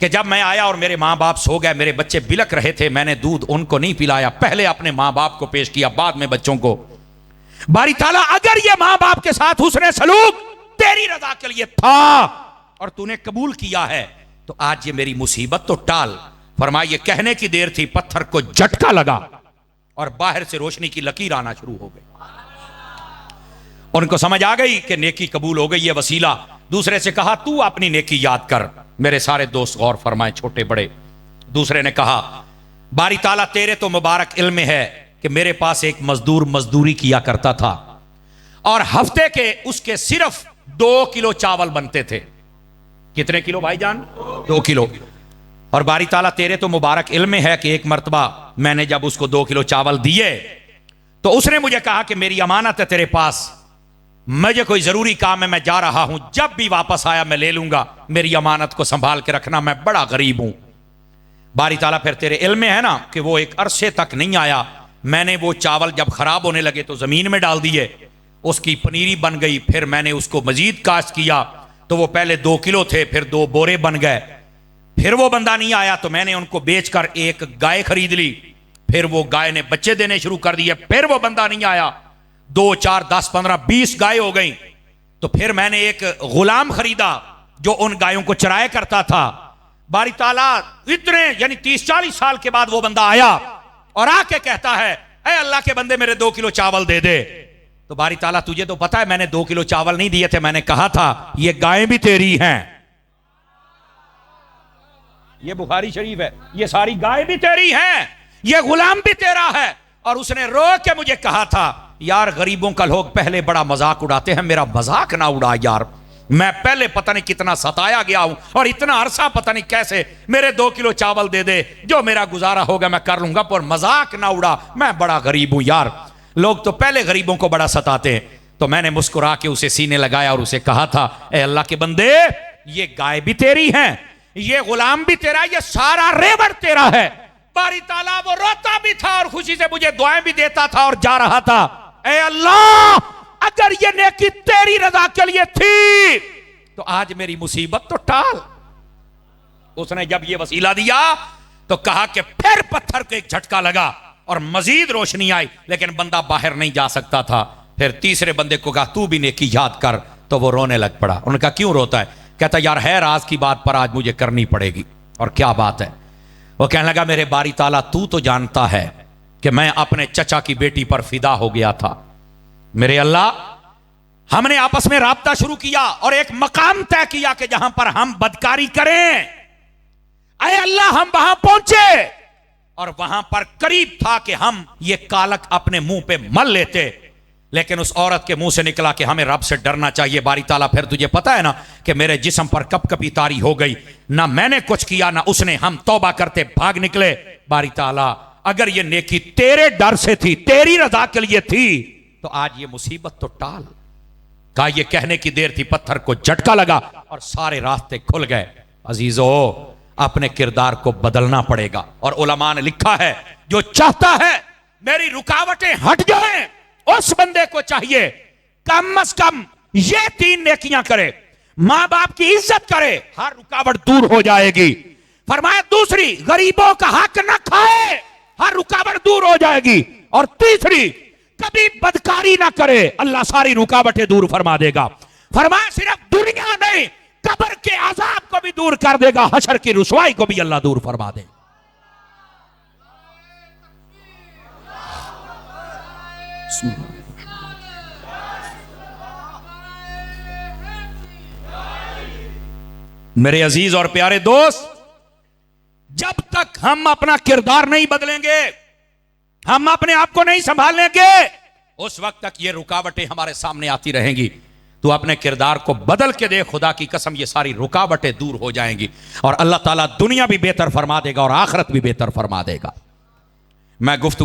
कि जब मैं आया और मेरे माँ बाप सो गए, मेरे बच्चे बिलक रहे थे, मैंने दूध उनको नहीं पिलाया, पहले अपने माँ बाप को पेश किया, बाद में बच्चों को। बारी ताला अगर ये माँ बाप के साथ उसने सलूक तेरी रजा के लिए था और तूने कबूल किया है तो आज ये मेरी मुसीबत तो टाल। फरमाइए कहने की देर थी, पत्थर को झटका लगा और बाहर से रोशनी की लकीर आना शुरू हो गई। उनको समझ आ गई कि नेकी कबूल हो गई, ये वसीला। दूसरे से कहा तू अपनी नेकी याद कर। मेरे सारे दोस्त गौर फरमाए, छोटे बड़े। दूसरे ने कहा बारी ताला तेरे तो मुबारक इल्म है कि मेरे पास एक मजदूर मजदूरी किया करता था और हफ्ते के उसके सिर्फ 2 किलो चावल बनते थे। कितने किलो भाईजान? 2 किलो। और बारी ताला तेरे तो मुबारक इल्म है कि एक मर्तबा मैंने जब उसको 2 किलो चावल दिए तो उसने मुझे कहा कि मेरी अमानत है तेरे पास, मुझे कोई जरूरी काम है, मैं जा रहा हूं, जब भी वापस आया मैं ले लूंगा, मेरी अमानत को संभाल के रखना, मैं बड़ा गरीब हूं। बारी ताला फिर तेरे इल्म है ना कि वो एक अरसे तक नहीं आया, मैंने वो चावल जब खराब होने लगे तो जमीन में डाल दिए, उसकी पनीरी बन गई, फिर मैंने उसको मजीद काश्त किया तो वो पहले 2 किलो थे, फिर 2 बोरे बन गए। फिर वो बंदा नहीं आया तो मैंने उनको बेचकर एक गाय खरीद ली, फिर वो गाय ने बच्चे देने शुरू कर दिए, फिर वो बंदा नहीं आया, 2, 4, 10, 15, 20 गाय हो गई। तो फिर मैंने एक गुलाम खरीदा जो उन गायों को चराया करता था। बारी ताला इतने यानी 30-40 साल के बाद वो बंदा आया और आके कहता है, ऐ अल्लाह के बंदे मेरे 2 किलो चावल दे दे। तो बारी ताला तुझे तो पता है मैंने 2 किलो चावल नहीं दिए थे, मैंने कहा था ये गायें भी तेरी हैं। ये बुखारी शरीफ है, ये सारी गायें भी तेरी हैं, ये गुलाम भी तेरा है। और उसने रो के मुझे कहा था यार गरीबों का लोग पहले बड़ा मजाक उड़ाते हैं, मेरा मजाक ना उड़ा यार, मैं पहले पता नहीं कितना सताया गया हूं और इतना अरसा पता नहीं कैसे, मेरे 2 किलो चावल दे दे, जो मेरा गुजारा होगा मैं कर लूंगा, पर मजाक ना उड़ा, मैं बड़ा गरीब हूं यार। लोग तो पहले गरीबों को बड़ा सताते हैं। तो मैंने मुस्कुरा के उसे सीने लगाया और उसे कहा था, ए अल्लाह के बंदे ये गाय भी तेरी है, ये गुलाम भी तेरा, ये सारा रेवड़ तेरा है। बारी ताला वो रोता भी था और खुशी से मुझे दुआएं भी देता था और जा रहा था, ऐ अल्लाह अगर ये नेकी तेरी रजा के लिए थी तो आज मेरी मुसीबत तो टाल। उसने जब ये वसीला दिया तो कहा कि फिर पत्थर को एक झटका लगा और मजीद रोशनी आई, लेकिन बंदा बाहर नहीं जा सकता था। फिर तीसरे बंदे को कहा तू भी नेकी याद कर, तो वो रोने लग पड़ा। उन्होंने कहा क्यों रोता है? कहता यार है राज की बात पर आज मुझे करनी पड़ेगी। और क्या बात है? वो कहने लगा मेरे बारी ताला तू तो जानता है कि मैं अपने चचा की बेटी पर फिदा हो गया था। मेरे अल्लाह हमने आपस में राब्ता शुरू किया और एक मकाम तय किया कि जहां पर हम बदकारी करें। अरे अल्लाह हम वहां पहुंचे और वहां पर करीब था कि हम ये कालक अपने मुंह पे मल लेते, लेकिन उस औरत के मुंह से निकला कि हमें रब से डरना चाहिए। बारी ताला फिर तुझे पता है ना कि मेरे जिस्म पर कपकपी तारी हो गई, ना मैंने कुछ किया ना उसने, हम तौबा करते भाग निकले। बारी ताला अगर ये नेकी तेरे डर से थी, तेरी रजा के लिए थी, तो आज ये मुसीबत तो टाल। कहा ये कहने की देर थी, पत्थर को झटका लगा और सारे रास्ते खुल गए। अजीजो अपने किरदार को बदलना पड़ेगा। और उलमा ने लिखा है जो चाहता है मेरी रुकावटें हट जाएं, उस बंदे को चाहिए कम अज कम ये 3 नेकियां करे, मां बाप की इज्जत करे, हर रुकावट दूर हो जाएगी। फरमाया दूसरी, गरीबों का हक न खाए, हर रुकावट दूर हो जाएगी। और तीसरी, कभी बदकारी ना करे, अल्लाह सारी रुकावटें दूर फरमा देगा। फरमाया सिर्फ दुनिया नहीं, कब्र के अजाब को भी दूर कर देगा, हशर की रुसवाई को भी अल्लाह दूर फरमा दे। मेरे अजीज और प्यारे दोस्त, जब तक हम अपना किरदार नहीं बदलेंगे, हम अपने आप को नहीं संभाल लेंगे, उस वक्त तक ये रुकावटें हमारे सामने आती रहेंगी। तो अपने किरदार को बदल के दे, खुदा की कसम ये सारी रुकावटें दूर हो जाएंगी और अल्लाह ताला दुनिया भी बेहतर फरमा देगा और आखिरत भी बेहतर फरमा देगा। मैं गुफ्तगू